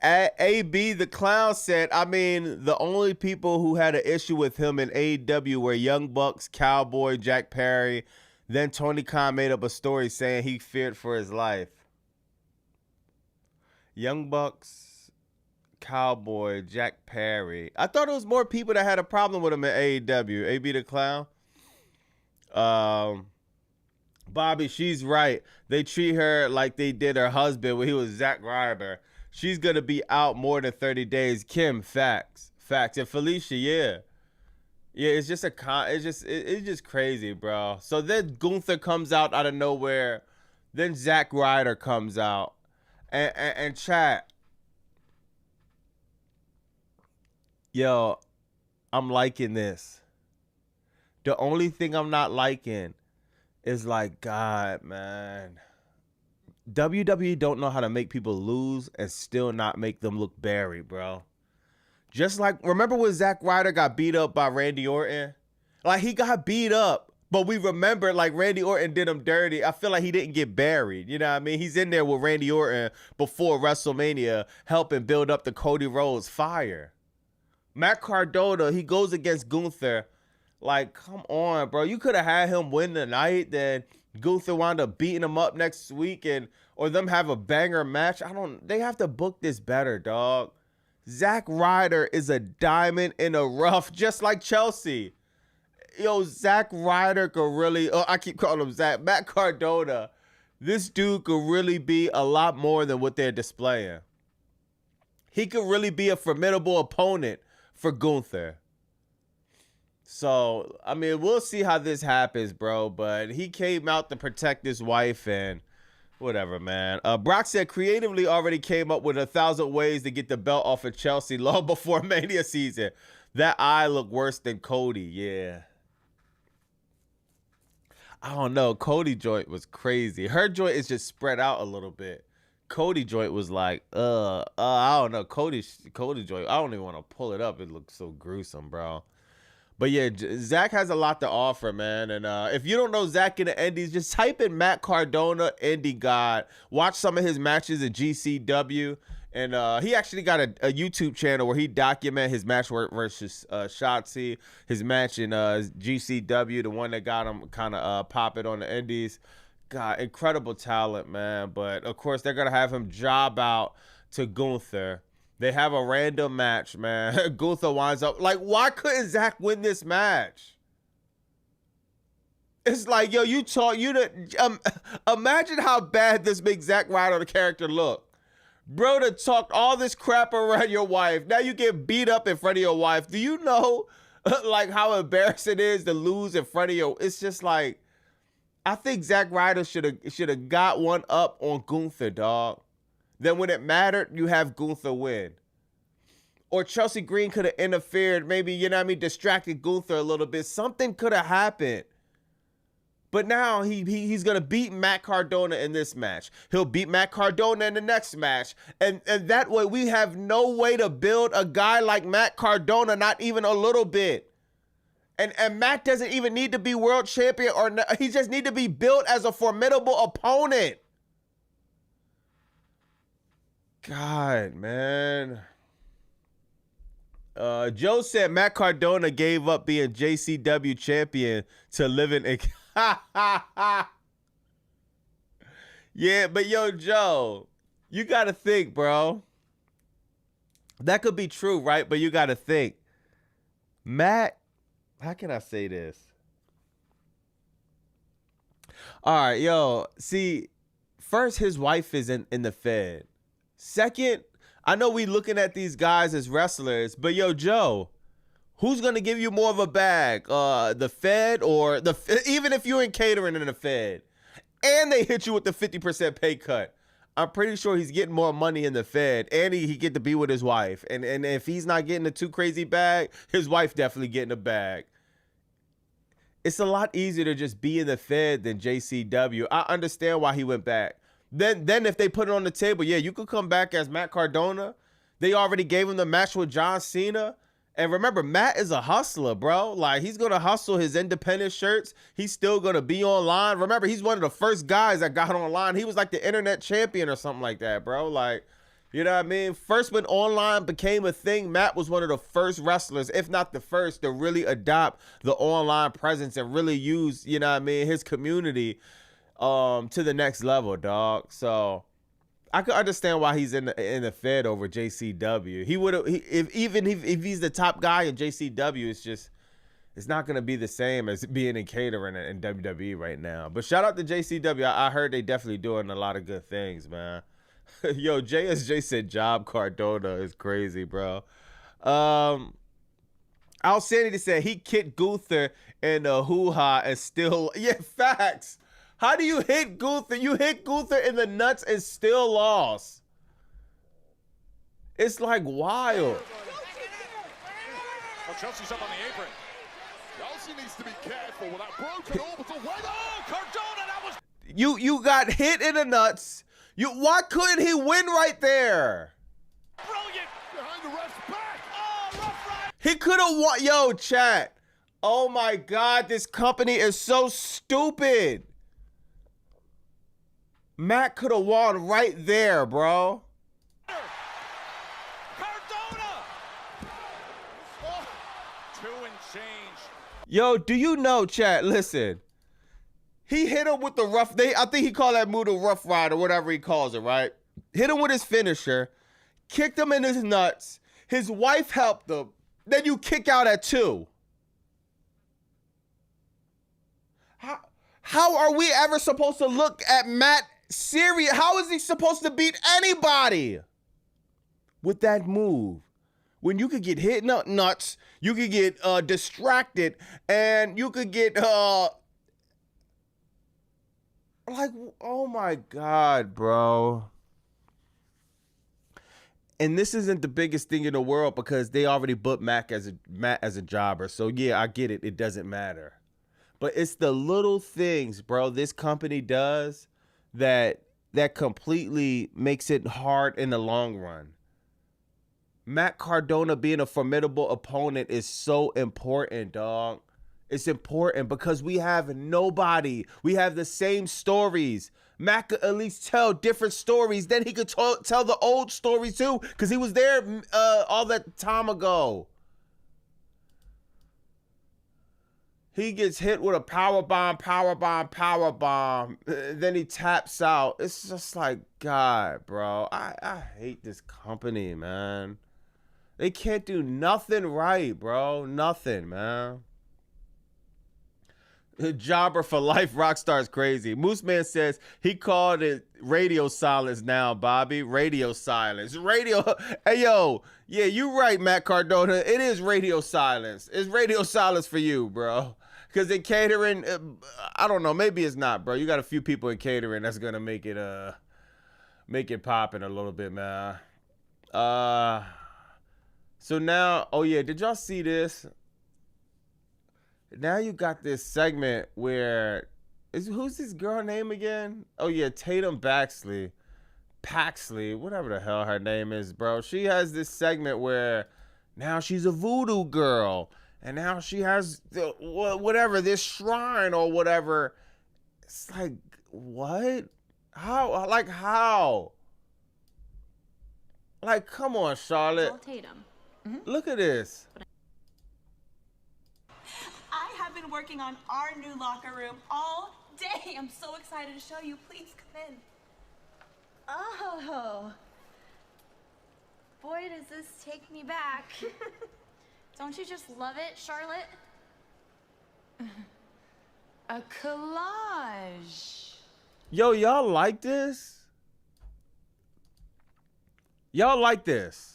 AB the Clown said. I mean, the only people who had an issue with him in AEW were Young Bucks, Cowboy, Jack Perry. Then Tony Khan made up a story saying he feared for his life. Young Bucks, Cowboy, Jack Perry. I thought it was more people that had a problem with him in AEW. AB the Clown. Bobby, she's right. They treat her like they did her husband when he was Zack Ryder. She's going to be out more than 30 days. Kim, facts. Facts. And Felicia, yeah. Yeah, it's just it's just crazy, bro. So then Gunther comes out of nowhere. Then Zack Ryder comes out. And chat. Yo, I'm liking this. The only thing I'm not liking is like, God, man. WWE don't know how to make people lose and still not make them look buried, bro. Just like, remember when Zack Ryder got beat up by Randy Orton? Like, he got beat up, but we remember, like, Randy Orton did him dirty. I feel like he didn't get buried. You know what I mean? He's in there with Randy Orton before WrestleMania, helping build up the Cody Rhodes fire. Matt Cardona, he goes against Gunther. Like, come on, bro. You could have had him win the night, then Gunther wound up beating him up next week, or them have a banger match. They have to book this better, dog. Zack Ryder is a diamond in the rough, just like Chelsea. Yo, Zack Ryder could really, I keep calling him Zack, Matt Cardona. This dude could really be a lot more than what they're displaying. He could really be a formidable opponent for Gunther. So, I mean, we'll see how this happens, bro. But he came out to protect his wife, and Whatever, man. Brock said creatively already came up with 1,000 ways to get the belt off of Chelsea long before Mania season. That eye looked worse than Cody. Yeah. I don't know. Cody joint was crazy. Her joint is just spread out a little bit. Cody joint was like, I don't know. Cody joint, I don't even want to pull it up. It looks so gruesome, bro. But yeah, Zach has a lot to offer, man. And if you don't know Zach in the Indies, just type in Matt Cardona, Indie God. Watch some of his matches at GCW. And he actually got a YouTube channel where he document his match versus Shotzi, his match in GCW, the one that got him kind of popping on the Indies. God, incredible talent, man. But, of course, they're going to have him job out to Gunther. They have a random match, man. Gunther winds up. Like, why couldn't Zach win this match? It's like, yo, imagine how bad this makes Zack Ryder, the character, look. Bro, that talked all this crap around your wife. Now you get beat up in front of your wife. Do you know, like, how embarrassing it is to lose in front of your... It's just like, I think Zack Ryder should have got one up on Gunther, dog. Then when it mattered, you have Gunther win. Or Chelsea Green could have interfered, maybe, you know what I mean, distracted Gunther a little bit. Something could have happened. But now he's going to beat Matt Cardona in this match. He'll beat Matt Cardona in the next match. And that way we have no way to build a guy like Matt Cardona, not even a little bit. And Matt doesn't even need to be world champion. He just need to be built as a formidable opponent. God, man. Joe said Matt Cardona gave up being JCW champion to living in... Yeah, but yo, Joe, you got to think, bro. That could be true, right? But you got to think. Matt, how can I say this? All right, yo, see, first, his wife is in the Fed. Second, I know we looking at these guys as wrestlers, but yo, Joe, who's going to give you more of a bag? The Fed or even if you're in catering in the Fed and they hit you with the 50% pay cut, I'm pretty sure he's getting more money in the Fed and he get to be with his wife. And if he's not getting a too crazy bag, his wife definitely getting a bag. It's a lot easier to just be in the Fed than JCW. I understand why he went back. Then if they put it on the table, yeah, you could come back as Matt Cardona. They already gave him the match with John Cena. And remember, Matt is a hustler, bro. Like, he's going to hustle his independent shirts. He's still going to be online. Remember, he's one of the first guys that got online. He was like the internet champion or something like that, bro. Like, you know what I mean? First when online became a thing, Matt was one of the first wrestlers, if not the first, to really adopt the online presence and really use, you know what I mean, his community to the next level, dog. So I could understand why he's in the Fed over JCW. He would have, if he's the top guy in JCW, it's not gonna be the same as being in catering in WWE right now. But shout out to JCW. I heard they definitely doing a lot of good things, man. Yo, JSJ said Job Cardona is crazy, bro. Al Sanity said he kicked Gunther in the hoo-ha and still, yeah, facts. How do you hit Gunther? You hit Gunther in the nuts and still lost. It's like wild. Oh, Chelsea's up on the apron. Chelsea needs to be careful with that broken orbital weight. Oh, Cardona, that was... You got hit in the nuts. Why couldn't he win right there? Brilliant. Behind the ref's back. Oh, rough ride. He could have won. Yo, chat. Oh, my God. This company is so stupid. Matt could have won right there, bro. Cardona. Oh, 2 and change. Yo, do you know, chat? Listen. He hit him with the rough. I think he called that move the rough ride or whatever he calls it, right? Hit him with his finisher. Kicked him in his nuts. His wife helped him. Then you kick out at 2. How are we ever supposed to look at Matt serious? How is he supposed to beat anybody with that move? When you could get hit in the nuts, you could get distracted, and you could get Like, oh my God, bro. And this isn't the biggest thing in the world because they already booked Matt as a jobber. So yeah, I get it. It doesn't matter. But it's the little things, bro, this company does that completely makes it hard in the long run. Matt Cardona being a formidable opponent is so important, dog. It's important because we have nobody. We have the same stories. Matt could at least tell different stories. Then he could tell the old stories too, because he was there all that time ago. He gets hit with a power bomb. Then he taps out. It's just like, God, bro. I hate this company, man. They can't do nothing right, bro. Nothing, man. Jobber for life, Rockstar is crazy. Moose Man says he called it radio silence now, Bobby. Radio silence. Radio. Hey, yo. Yeah, you right, Matt Cardona. It is radio silence. It's radio silence for you, bro. Because in catering, I don't know. Maybe it's not, bro. You got a few people in catering that's going to make it popping a little bit, man. So now, oh yeah, did y'all see this? Now you got this segment where who's this girl name again? Oh yeah, Tatum Paxley, whatever the hell her name is, bro. She has this segment where now she's a voodoo girl, and now she has whatever, this shrine or whatever. It's like, what? How? Like how? Like, come on, Charlotte. Tatum. Look at this. I have been working on our new locker room all day. I'm so excited to show you. Please come in. Oh, boy, does this take me back. Don't you just love it, Charlotte? A collage. Yo, y'all like this? Y'all like this?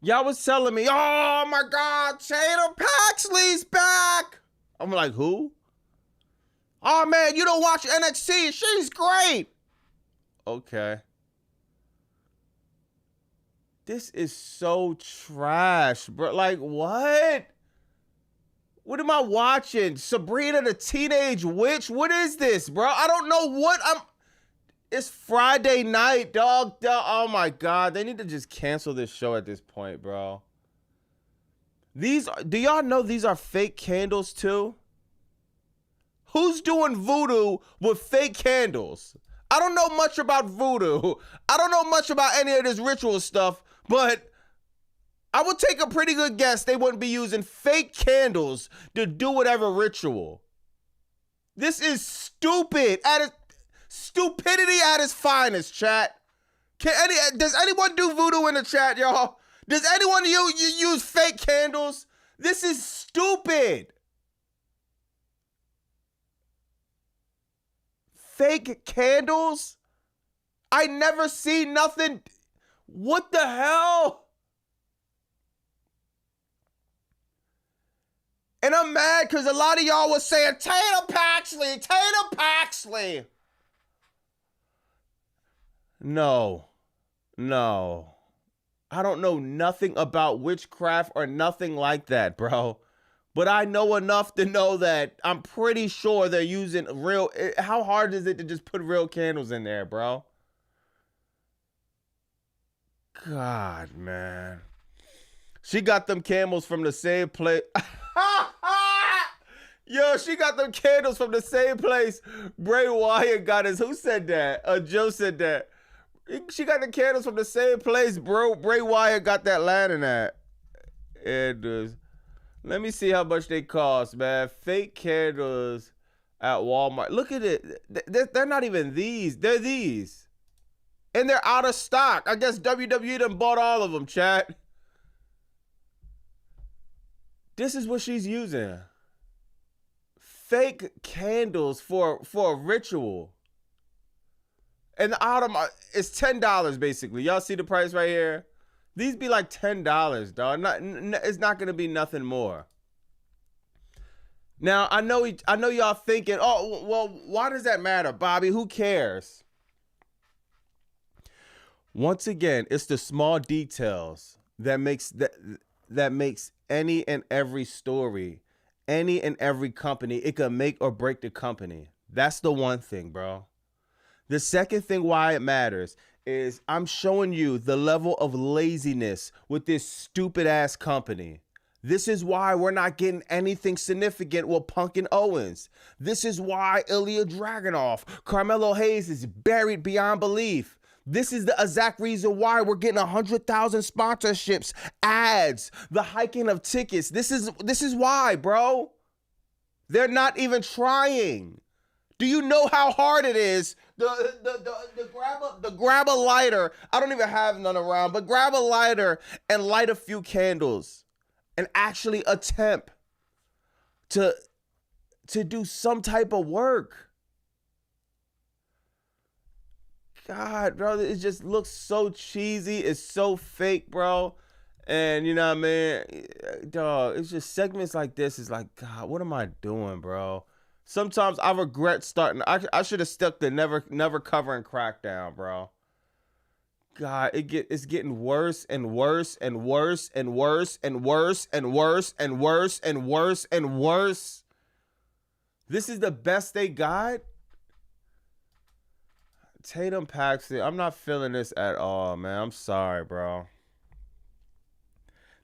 Y'all was telling me, oh my God, Tatum Paxley's back. I'm like, who? Oh man, you don't watch NXT. She's great. Okay. This is so trash, bro. Like, what? What am I watching? Sabrina the Teenage Witch? What is this, bro? I don't know what I'm... It's Friday night, dog. Oh my God. They need to just cancel this show at this point, bro. Do y'all know these are fake candles too? Who's doing voodoo with fake candles? I don't know much about voodoo. I don't know much about any of this ritual stuff, but I would take a pretty good guess they wouldn't be using fake candles to do whatever ritual. This is stupid. Stupidity at its finest, chat. Does anyone do voodoo in the chat, y'all? Does anyone use fake candles? This is stupid. Fake candles? I never see nothing. What the hell? And I'm mad because a lot of y'all was saying, Tatum Paxley. No. I don't know nothing about witchcraft or nothing like that, bro. But I know enough to know that I'm pretty sure they're using real... How hard is it to just put real candles in there, bro? God, man. She got them candles from the same place... Yo, she got them candles from the same place Bray Wyatt got his... Who said that? Joe said that. She got the candles from the same place, bro. Bray Wyatt got that lantern at. And let me see how much they cost, man. Fake candles at Walmart. Look at it. They're not even these. They're these. And they're out of stock. I guess WWE done bought all of them, chat. This is what she's using. Fake candles for a ritual. And the item is $10 basically. Y'all see the price right here? These be like $10, dog. It's not gonna be nothing more. Now, I know y'all thinking, oh, well, why does that matter, Bobby? Who cares? Once again, it's the small details that makes any and every story, any and every company, it can make or break the company. That's the one thing, bro. The second thing why it matters is I'm showing you the level of laziness with this stupid ass company. This is why we're not getting anything significant with Punk and Owens. This is why Ilya Dragunov, Carmelo Hayes is buried beyond belief. This is the exact reason why we're getting 100,000 sponsorships, ads, the hiking of tickets. This is why, bro. They're not even trying. Do you know how hard it is? The grab a lighter. I don't even have none around, but grab a lighter and light a few candles and actually attempt to do some type of work. God, bro, it just looks so cheesy. It's so fake, bro. And you know what I mean? Dog, it's just segments like this is like, God, what am I doing, bro? Sometimes I regret starting. I should have stuck to never covering Crackdown, bro. God, it's getting worse and worse and worse and worse and worse and worse and worse and worse and worse. This is the best they got? Tatum Paxton, I'm not feeling this at all, man. I'm sorry, bro.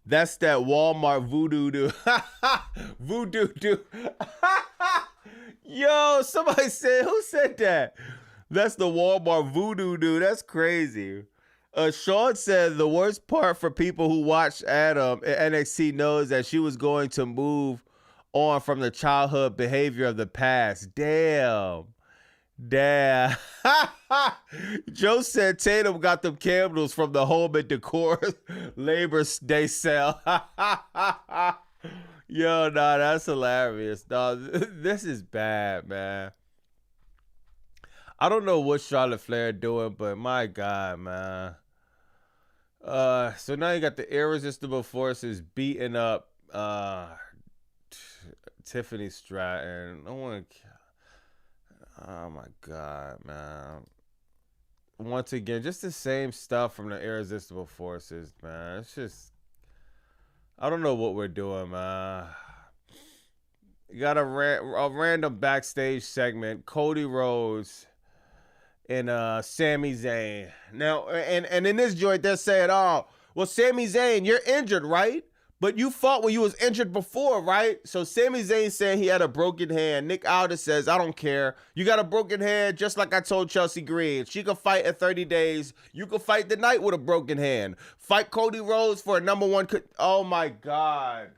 That's that Walmart voodoo do. Voodoo do. Yo, somebody said, who said that? That's the Walmart voodoo dude. That's crazy. Sean said the worst part for people who watch Adam at NXT knows that she was going to move on from the childhood behavior of the past. Damn. Joe said Tatum got them candles from the home and decor Labor Day sale. Yo, nah, that's hilarious. Nah, this is bad, man. I don't know what Charlotte Flair doing, but my God, man. So now you got the Irresistible Forces beating up Tiffany Stratton. Oh my God, man. Once again, just the same stuff from the Irresistible Forces, man. It's just, I don't know what we're doing, man. You got a random backstage segment. Cody Rhodes and Sami Zayn. Now, and in this joint, they're saying, oh, well, Sami Zayn, you're injured, right? But you fought when you was injured before, right? So Sami Zayn saying he had a broken hand. Nick Aldis says, I don't care. You got a broken hand, just like I told Chelsea Green. She could fight in 30 days. You could fight tonight with a broken hand. Fight Cody Rhodes for a number one. Oh, my God.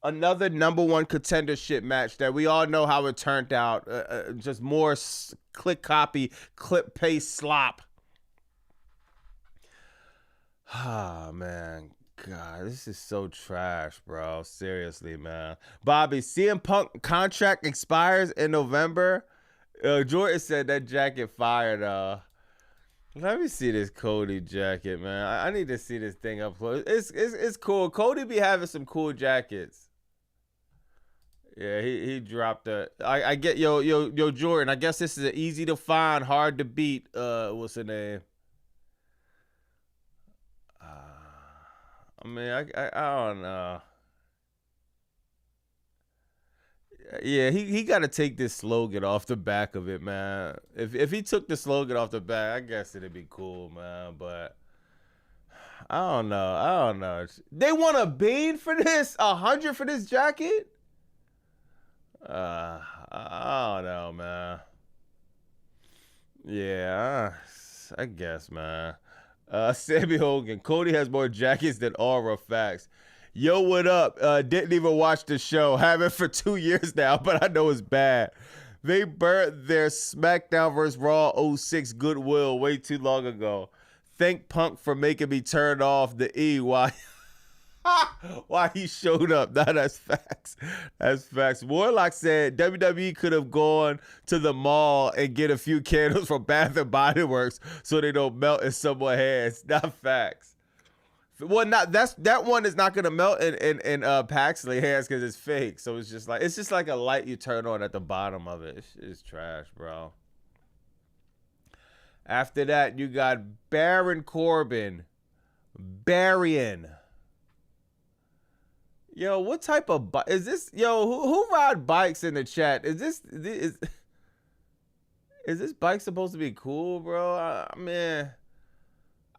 Another number one contendership match that we all know how it turned out. Just more click, copy, clip, paste, slop. Ah, man. God, this is so trash, bro. Seriously, man. Bobby, CM Punk contract expires in November. Jordan said that jacket fired. Let me see this Cody jacket, man. I need to see this thing up close. It's cool. Cody be having some cool jackets. Yeah, he dropped the. I get yo Jordan. I guess this is an easy to find, hard to beat. What's the name? I mean, I don't know. Yeah, he got to take this slogan off the back of it, man. If he took the slogan off the back, I guess it'd be cool, man. But I don't know. They want a bean for this? 100 for this jacket? I don't know, man. Yeah, I guess, man. Sammy Hogan, Cody has more jackets than Aura. Facts. Yo, what up? Didn't even watch the show. Haven't for 2 years now, but I know it's bad. They burnt their Smackdown vs. Raw 06 goodwill way too long ago. Thank Punk for making me turn off the E while he showed up. Nah, that's facts. That's facts. Warlock said WWE could have gone to the mall and get a few candles from Bath and Body Works so they don't melt in someone's hands. Not facts. Well, not that one is not gonna melt in Paxley hands because it's fake. So it's just like a light you turn on at the bottom of it. It's trash, bro. After that, you got Baron Corbin, Barian. Yo, what type of bike is this? Yo, who ride bikes in the chat? Is this bike supposed to be cool, bro? Man.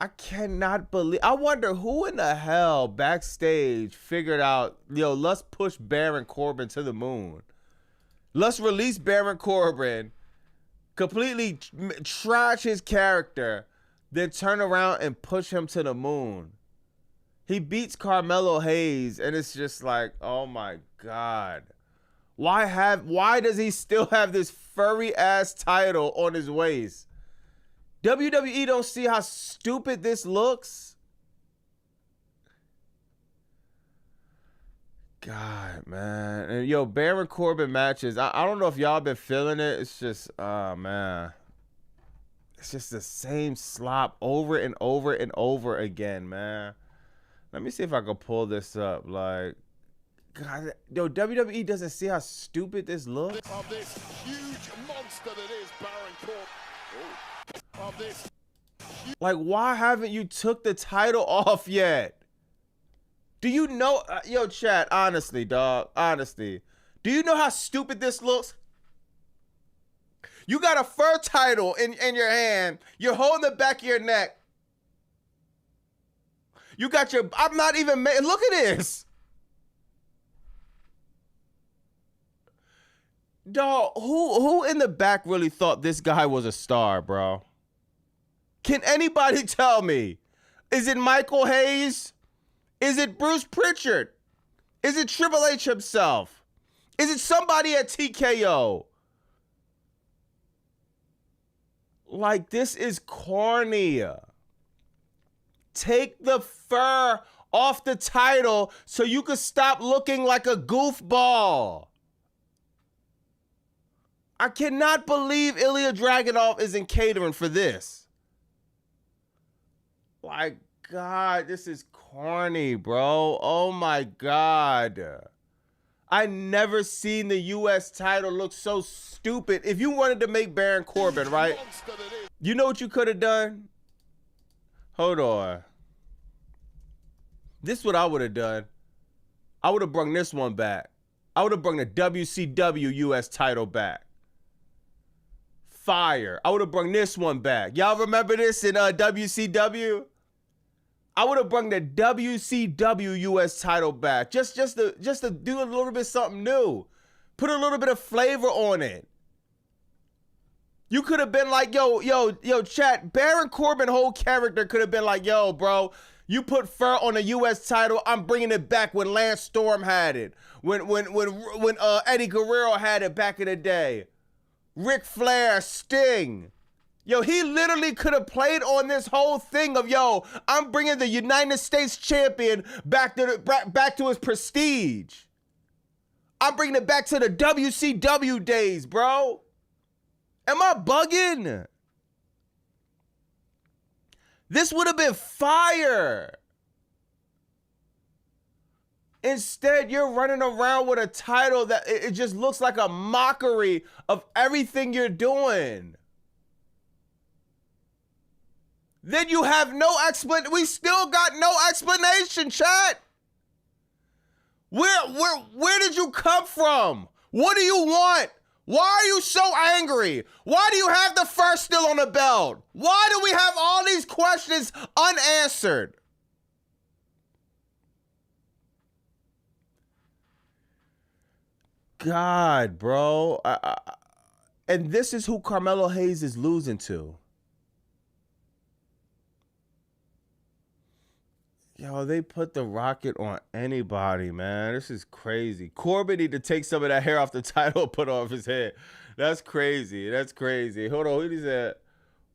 I cannot believe. I wonder who in the hell backstage figured out, yo, let's push Baron Corbin to the moon. Let's release Baron Corbin, completely trash his character, then turn around and push him to the moon. He beats Carmelo Hayes, and it's just like, oh my God. Why does he still have this furry ass title on his waist? WWE don't see how stupid this looks. God, man. And yo, Baron Corbin matches. I don't know if y'all been feeling it. It's just, oh man. It's just the same slop over and over and over again, man. Let me see if I can pull this up. Like, God, yo, WWE doesn't see how stupid this looks. Of this huge monster that is Baron Corbin. Of this. Like, why haven't you took the title off yet? Do you know, yo, chat, honestly, dog, honestly, do you know how stupid this looks? You got a fur title in your hand. You're holding the back of your neck. You got your, I'm not even, look at this. Dog, who in the back really thought this guy was a star, bro? Can anybody tell me? Is it Michael Hayes? Is it Bruce Pritchard? Is it Triple H himself? Is it somebody at TKO? Like, this is corny. Take the fur off the title so you can stop looking like a goofball. I cannot believe Ilya Dragunov isn't catering for this. Like, God, this is corny, bro. Oh my God. I never seen the U.S. title look so stupid. If you wanted to make Baron Corbin, right? You know what you could have done? Hold on. This is what I would have done. I would have brung this one back. I would have brung the WCW U.S. title back. Fire. I would have brung this one back. Y'all remember this in WCW? I would have brung the WCW US title back. Just to do a little bit something new. Put a little bit of flavor on it. You could have been like, yo, chat, Baron Corbin whole character could have been like, yo, bro, you put fur on a US title, I'm bringing it back when Lance Storm had it. When Eddie Guerrero had it back in the day. Ric Flair, Sting. Yo, he literally could have played on this whole thing of, yo, I'm bringing the United States champion back to his prestige. I'm bringing it back to the WCW days, bro. Am I bugging? This would have been fire. Instead, you're running around with a title that it just looks like a mockery of everything you're doing. Then you have no explanation. We still got no explanation, chat. Where did you come from? What do you want? Why are you so angry? Why do you have the first still on the belt? Why do we have all these questions unanswered? God, bro. And this is who Carmelo Hayes is losing to. Yo, they put the rocket on anybody, man. This is crazy. Corbin need to take some of that hair off the title and put off his head. That's crazy. That's crazy. Hold on. What is that?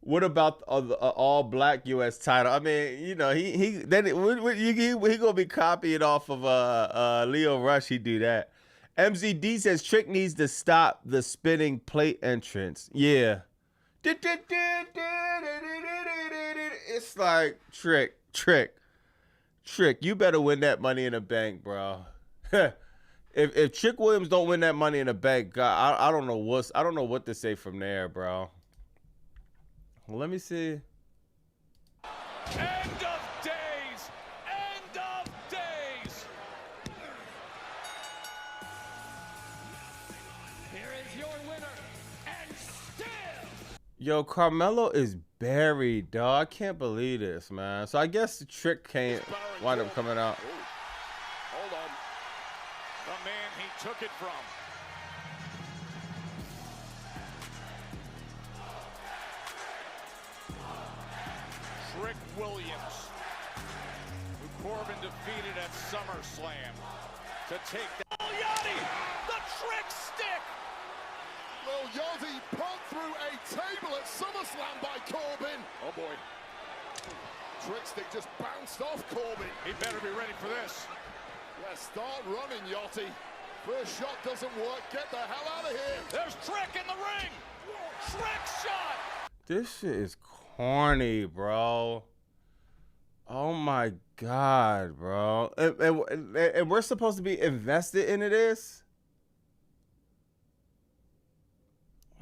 What about the all-black U.S. title? I mean, you know, he gonna be copying off of Leo Rush. He do that. MZD says Trick needs to stop the spinning plate entrance. Yeah. It's like Trick. Trick, you better win that Money in the Bank, bro. If Trick Williams don't win that Money in the Bank, God, I don't know what to say from there, bro. Well, let me see. End of days! End of days! Here is your winner, and still... Yo, Carmelo is buried, dog. I can't believe this, man. So I guess the Trick can't wind up coming out. Ooh. Hold on. The man he took it from. Trick Williams, who Corbin defeated at SummerSlam to take the Yachty, the Trick stick. Well, Yachty pulled through a table at SummerSlam by Corbin. Oh boy, Trick stick just bounced off Corbin. he better be ready for this. Yeah, start running, Yachty. First shot doesn't work. Get the hell out of here. There's Trick in the ring. Trick shot. This shit is corny, bro. Oh my God, bro. And we're supposed to be invested into this?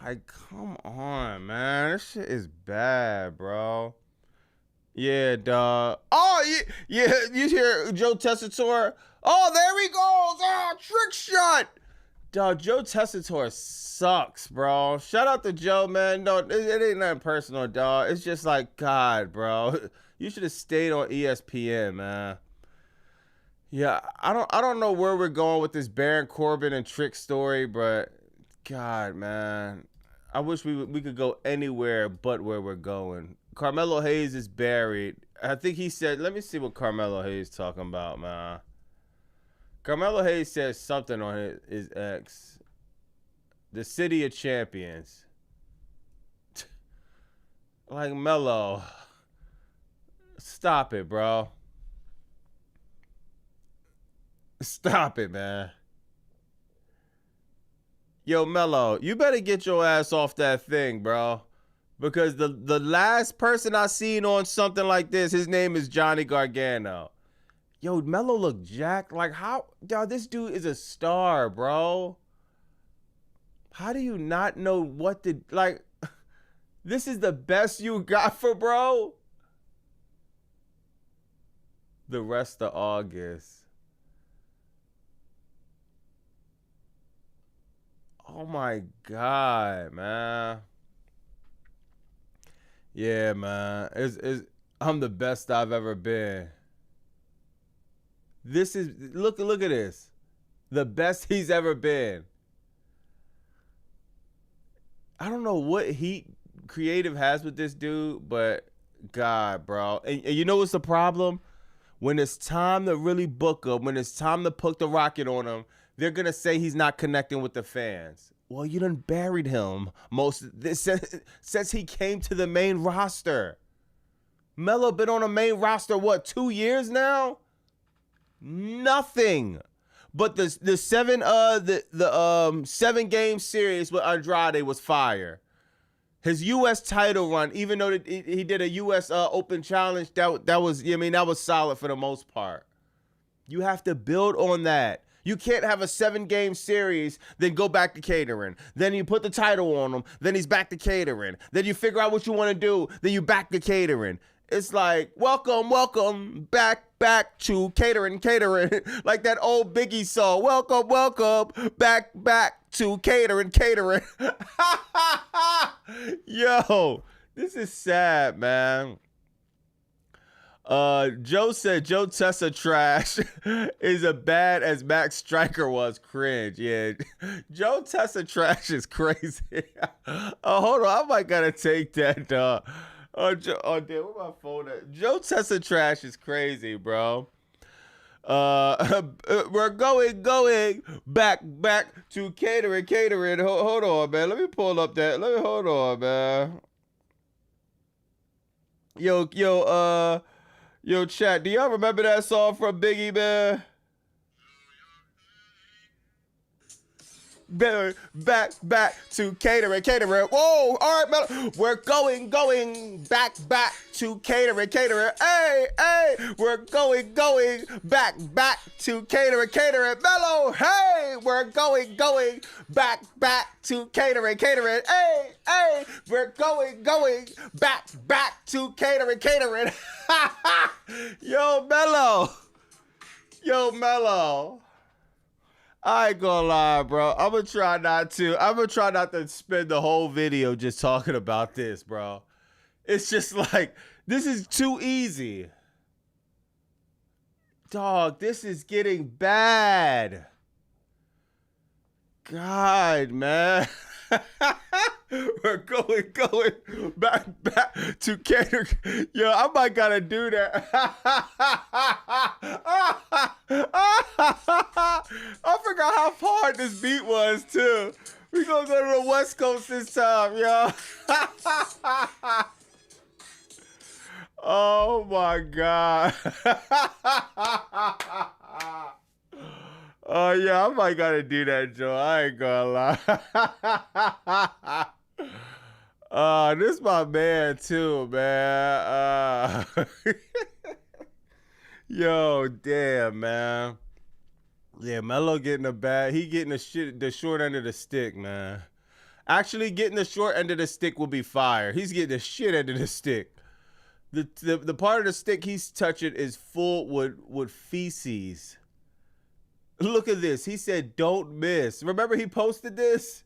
Like, come on, man. This shit is bad, bro. Yeah, dog. Oh, yeah, you hear Joe Tessitore? Oh, there he goes. Oh, trick shot. Dog, Joe Tessitore sucks, bro. Shout out to Joe, man. No, it ain't nothing personal, dog. It's just like, God, bro. You should have stayed on ESPN, man. Yeah, I don't know where we're going with this Baron Corbin and Trick story, but God, man. I wish we could go anywhere but where we're going. Carmelo Hayes is buried. I think he said, let me see what Carmelo Hayes talking about, man. Carmelo Hayes says something on his ex. The City of Champions. Like, Melo. Stop it, bro. Stop it, man. Yo, Melo, you better get your ass off that thing, bro. Because the last person I seen on something like this, his name is Johnny Gargano. Yo, Melo look jacked. Like, how? Dog, this dude is a star, bro. How do you not know what to... Like, this is the best you got for bro? The rest of August. Oh, my God, man. Yeah, man. I'm the best I've ever been. This is look at this. The best he's ever been. I don't know what Heat creative has with this dude, but God, bro. And you know what's the problem? When it's time to really book him, when it's time to put the rocket on him, they're gonna say he's not connecting with the fans. Well, you done buried him since he came to the main roster. Melo been on the main roster, what, 2 years now? Nothing. But the 7 game series with Andrade was fire. His U.S. title run, even though he did a U.S. Open Challenge, that was solid for the most part. You have to build on that. You can't have a 7 game series, then go back to catering. Then you put the title on him, then he's back to catering. Then you figure out what you want to do, then you back to catering. It's like, welcome, back to catering. Like that old Biggie song, welcome, back to catering. Yo, this is sad, man. Joe said Joe Tessa trash is as bad as Max Striker was. Cringe. Yeah, Joe Tessa trash is crazy. Hold on, I might gotta take that, dog. Oh, damn, where my phone at? Joe Tessa trash is crazy, bro. We're going back to catering. Hold on, man. Let me pull up that. Hold on, man. Yo, chat. Do y'all remember that song from Biggie, man? back to catering. Whoa, all right, Mellow. We're going back to catering. Hey, we're going back to catering. Mellow, hey, we're going back to catering. Hey, we're going back to catering. Yo, Mellow. I ain't gonna lie, bro. I'm gonna try not to spend the whole video just talking about this, bro. It's just like, this is too easy. Dog, this is getting bad. God, man. We're going back to cater. Yo, I might gotta do that. I forgot how hard this beat was, too. We gonna go to the West Coast this time, yo. Oh, my God. Oh, yeah, I might gotta do that, Joe. I ain't gonna lie. This my man, too, man. Yo, damn, man. Yeah, Melo getting a bad. He getting the short end of the stick, man. Actually, getting the short end of the stick will be fire. He's getting the shit end of the stick. The part of the stick he's touching is full with feces. Look at this. He said, "Don't miss." Remember he posted this?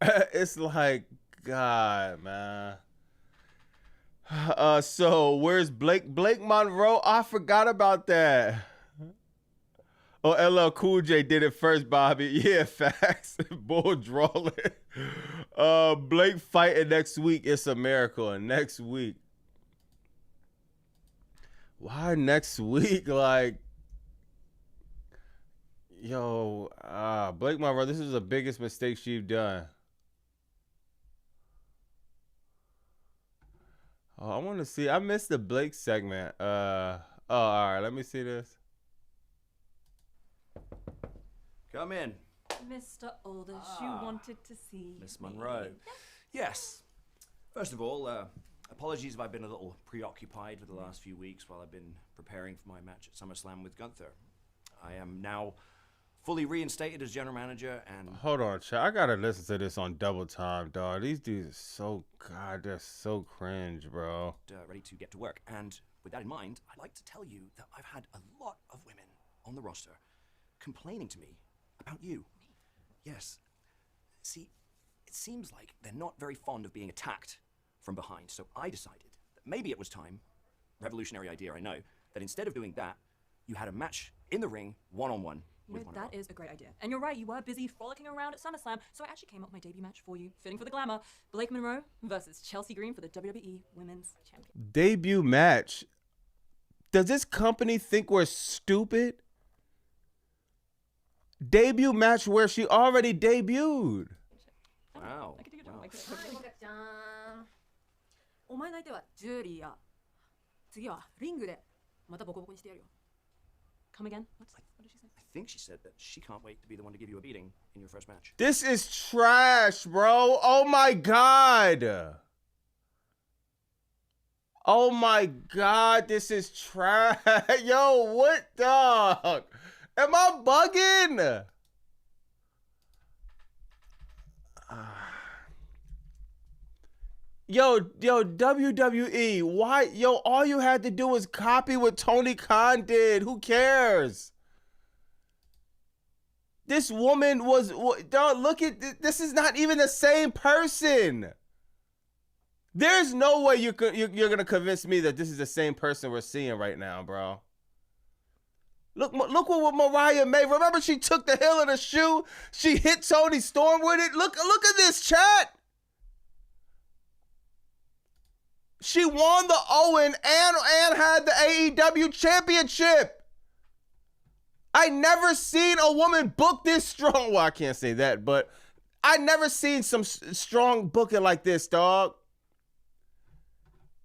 It's like, God, man. So where's Blake Monroe? I forgot about that. Oh, LL Cool J did it first, Bobby. Yeah, facts. Bull drawing. Blake fighting next week. It's a miracle. Next week. Why next week? Like, yo, Blake Monroe, this is the biggest mistake she've done. Oh, I want to see. I missed the Blake segment. All right. Let me see this. Come in. Mr. Aldous, you wanted to see Miss Monroe. Yes. First of all, apologies if I've been a little preoccupied for the last few weeks while I've been preparing for my match at SummerSlam with Gunther. I am now fully reinstated as general manager and... Hold on, chat. I gotta listen to this on double time, dog. These dudes are so... God, they're so cringe, bro. Ready to get to work. And with that in mind, I'd like to tell you that I've had a lot of women on the roster complaining to me about you. Yes. See, it seems like they're not very fond of being attacked from behind, so I decided that maybe it was time, revolutionary idea, I know, that instead of doing that, you had a match in the ring, one-on-one, with one that is a great idea. And you're right, you were busy frolicking around at SummerSlam, so I actually came up with my debut match for you, fitting for the glamour, Blake Monroe versus Chelsea Green for the WWE Women's Champion. Debut match? Does this company think we're stupid? Debut match where she already debuted. Wow. お前の相手はジュリーや。次はリングでまたボコボコにしてやるよ。Come again? What did she say? I think she said that she can't wait to be the one to give you a beating in your first match. This is trash, bro. Oh my God. Oh my God, this is trash. Yo, what, dog? Am I bugging? Yo, WWE, why? Yo, all you had to do was copy what Tony Khan did. Who cares? This woman was, dog, look at this. This is not even the same person. There's no way you're going to convince me that this is the same person we're seeing right now, bro. Look what Mariah made. Remember, she took the heel of the shoe. She hit Tony Storm with it. Look at this, chat. She won the Owen and had the AEW championship. I never seen a woman book this strong. Well, I can't say that, but I never seen some strong booking like this, dog.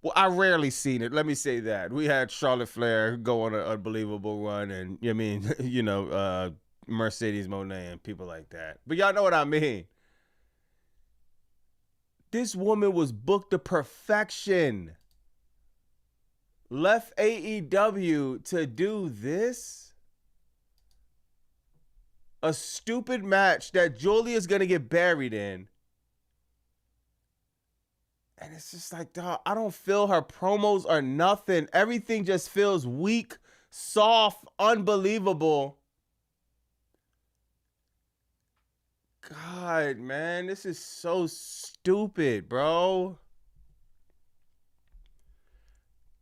Well, I rarely seen it. Let me say that. We had Charlotte Flair go on an unbelievable run, and I mean, Mercedes Moné and people like that. But y'all know what I mean. This woman was booked to perfection. Left AEW to do this? A stupid match that Julia's gonna get buried in. And it's just like, dog, I don't feel her promos or nothing. Everything just feels weak, soft, unbelievable. God, man, this is so stupid, bro.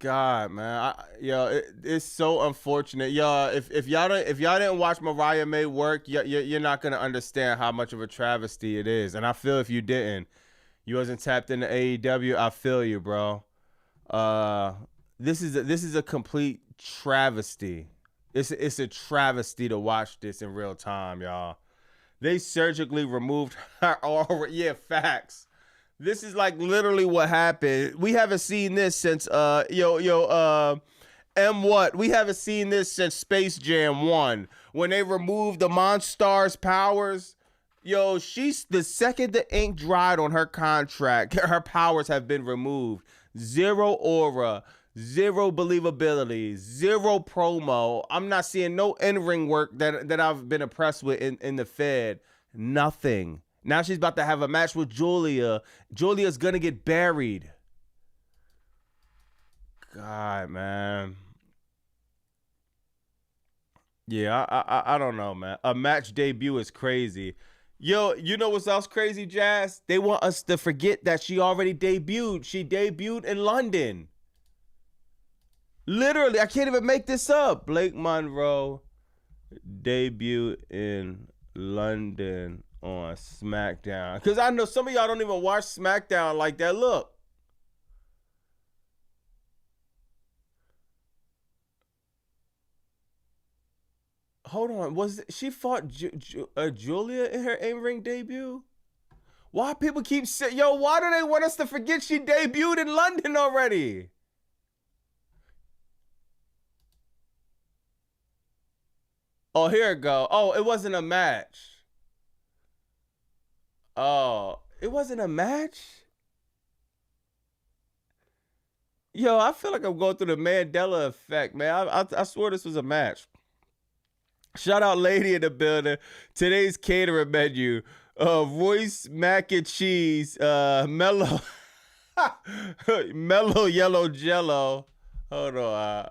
God, man, it's so unfortunate, y'all. If y'all didn't watch Mariah May work, you're not gonna understand how much of a travesty it is. And I feel if you didn't, you wasn't tapped into AEW. I feel you, bro. This is a complete travesty. It's a travesty to watch this in real time, y'all. They surgically removed her. Yeah, facts. This is like literally what happened. We haven't seen this since M what? We haven't seen this since Space Jam 1 when they removed the Monstar's powers. Yo, she's the second the ink dried on her contract, her powers have been removed. Zero aura, zero believability, zero promo. I'm not seeing no in-ring work that I've been impressed with in the Fed. Nothing. Now she's about to have a match with Julia. Julia's gonna get buried. God, man. Yeah, I don't know, man. A match debut is crazy. Yo, you know what's else crazy, Jazz? They want us to forget that she already debuted. She debuted in London. Literally, I can't even make this up. Blake Monroe debuted in London on Smackdown. Because I know some of y'all don't even watch Smackdown like that. Look. Hold on. She fought Julia in her in-ring debut? Why people keep saying, yo, why do they want us to forget she debuted in London already? Oh, here it go. Oh, it wasn't a match. Oh, it wasn't a match? Yo, I feel like I'm going through the Mandela effect, man. I swear this was a match. Shout out Lady in the building. Today's catering menu. Royce mac and cheese, mellow yellow jello. Hold on.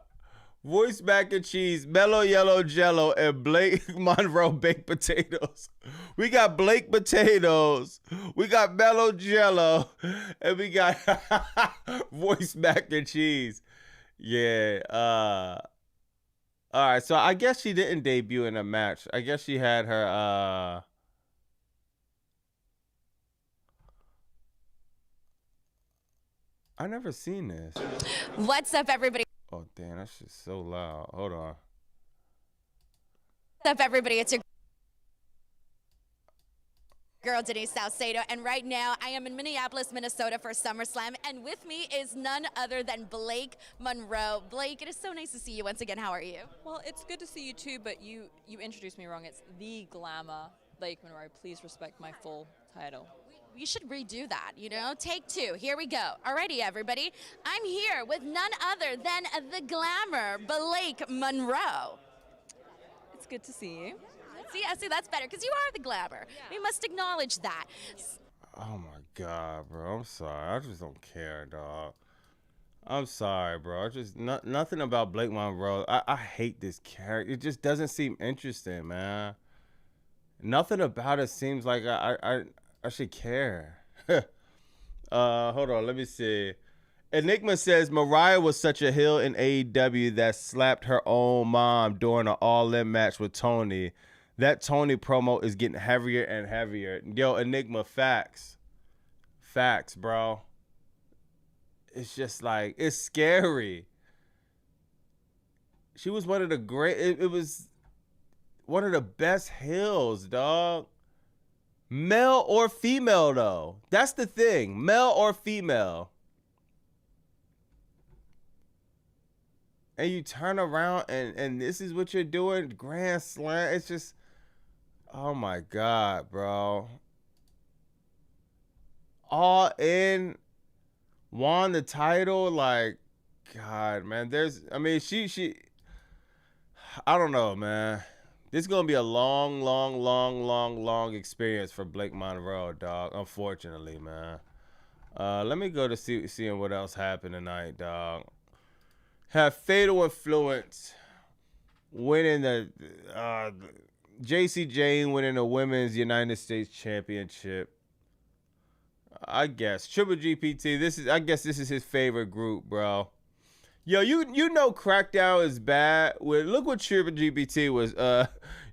Royce mac and cheese, mellow yellow jello, and Blake Monroe baked potatoes. We got Blake potatoes. We got mellow jello, and we got Royce mac and cheese. Yeah. All right, so I guess she didn't debut in a match. I guess she had her I never seen this. What's up, everybody? Oh, damn, that's just so loud. Hold on. What's up, everybody? It's your girl, Denise Salcedo, and right now I am in Minneapolis, Minnesota for SummerSlam, and with me is none other than Blake Monroe. Blake, it is so nice to see you once again. How are you? Well, it's good to see you too, but you introduced me wrong. It's the Glamour Blake Monroe. Please respect my full title. We should redo that, you know? Take two. Here we go. Alrighty, everybody. I'm here with none other than the Glamour, Blake Monroe. It's good to see you. See, that's better, because you are the Glamour. Yeah. We must acknowledge that. Oh, my God, bro. I'm sorry. I just don't care, dog. I'm sorry, bro. Nothing about Blake Monroe. I hate this character. It just doesn't seem interesting, man. Nothing about it seems like I should care. Hold on, let me see. Enigma says Mariah was such a heel in AEW that slapped her own mom during an all-in match with Tony. That Tony promo is getting heavier and heavier. Yo, Enigma, facts. Facts, bro. It's just like, it's scary. She was one of the great, it was one of the best heels, dog. Male or female, though. That's the thing. Male or female. and you turn around and this is what you're doing, Grand Slam. It's just, oh my God, bro. All in, won the title, like, God, man. I mean, she, I don't know, man. This is gonna be a long experience for Blake Monroe, dog. Unfortunately, man. Let me go to seeing what else happened tonight, dog. Have Fatal Influence winning the JC Jane winning the Women's United States Championship. I guess Triple GPT. I guess this is his favorite group, bro. Yo, you know Crackdown is bad. Look what Triple GPT was.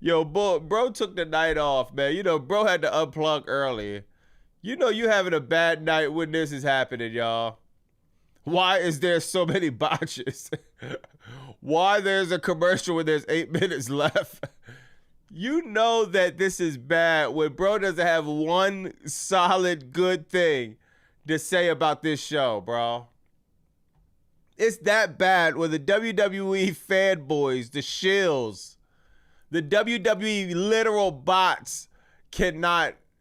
Yo, bro took the night off, man. You know, bro had to unplug early. You know you having a bad night when this is happening, y'all. Why is there so many botches? Why there's a commercial when there's 8 minutes left? You know that this is bad when bro doesn't have one solid good thing to say about this show, bro. It's that bad when the WWE fanboys, the shills, the WWE literal bots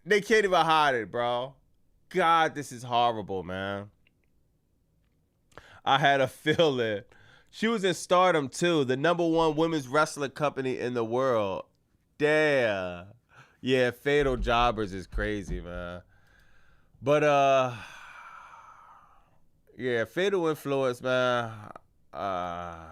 they can't even hide it, bro. God, this is horrible, man. I had a feeling. She was in Stardom, too. The #1 women's wrestling company in the world. Damn. Yeah, Fatal Jobbers is crazy, man. But, yeah, Fatal Influence, man. I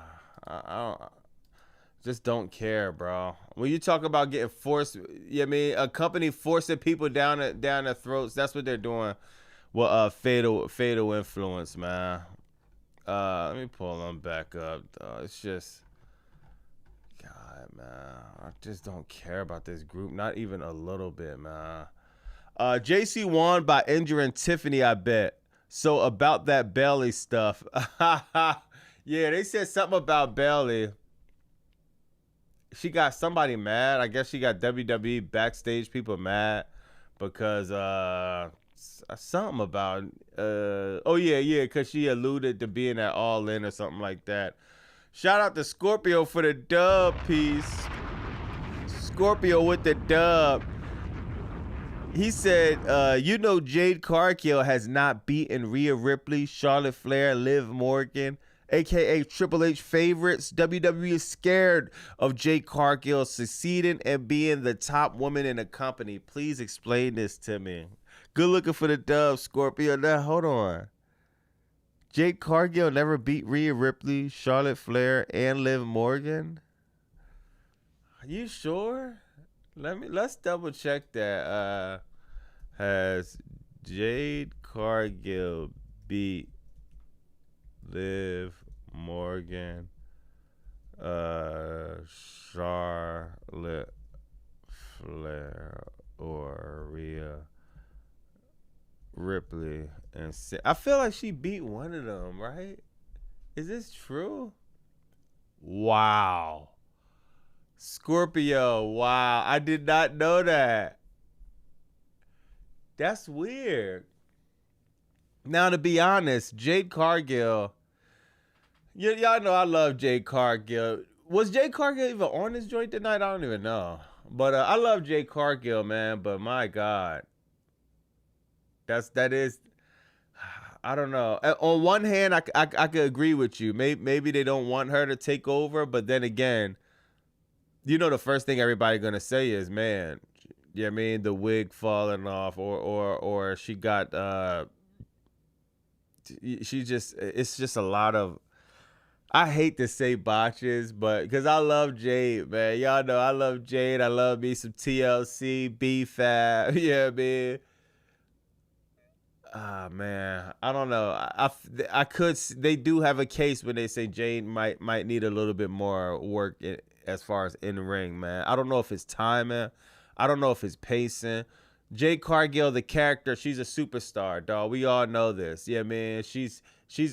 don't care, bro. When you talk about getting forced, I mean, a company forcing people down their throats, that's what they're doing with Fatal Influence, man. Let me pull them back up. It's just, God, man, I just don't care about this group, not even a little bit, man. JC won by injuring Tiffany, I bet. So about that Bailey stuff, yeah, they said something about Bailey. She got somebody mad. I guess she got WWE backstage people mad because something about because she alluded to being at All In or something like that. Shout out to Scorpio for the dub piece. Scorpio with the dub. He said, Jade Cargill has not beaten Rhea Ripley, Charlotte Flair, Liv Morgan, a.k.a. Triple H favorites. WWE is scared of Jade Cargill succeeding and being the top woman in the company. Please explain this to me. Good looking for the dub, Scorpio. Now, hold on. Jade Cargill never beat Rhea Ripley, Charlotte Flair, and Liv Morgan? Are you sure? Let's double check that. Has Jade Cargill beat Liv Morgan, Charlotte Flair, or Rhea Ripley? And I feel like she beat one of them, right? Is this true? Wow. Scorpio, wow. I did not know that. That's weird. Now, to be honest, Jade Cargill, y'all know I love Jade Cargill. Was Jade Cargill even on this joint tonight? I don't even know. But I love Jade Cargill, man. But my God. That is, I don't know. On one hand, I could agree with you. Maybe they don't want her to take over. But then again, you know the first thing everybody going to say is, man, you know what I mean? The wig falling off or she got, it's just a lot of, I hate to say botches, but because I love Jade, man. Y'all know I love Jade. I love me some TLC, B-Fab, yeah, man. Ah, man, I don't know. I could. They do have a case when they say Jade might need a little bit more work as far as in the ring, man. I don't know if it's timing. I don't know if it's pacing. Jade Cargill, the character, she's a superstar, dog. We all know this. Yeah, man. She's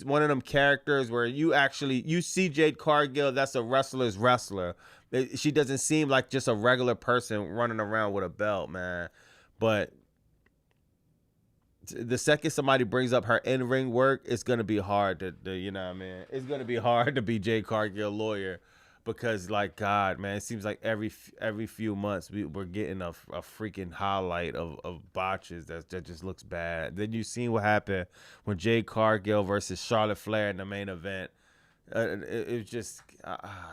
one of them characters where you see Jade Cargill, that's a wrestler's wrestler. She doesn't seem like just a regular person running around with a belt, man. But the second somebody brings up her in-ring work, it's gonna be hard to you know what I mean? It's gonna be hard to be Jade Cargill lawyer, because like God, man, it seems like every few months we're getting a freaking highlight of botches that just looks bad. Then you seen what happened when Jade Cargill versus Charlotte Flair in the main event. It's just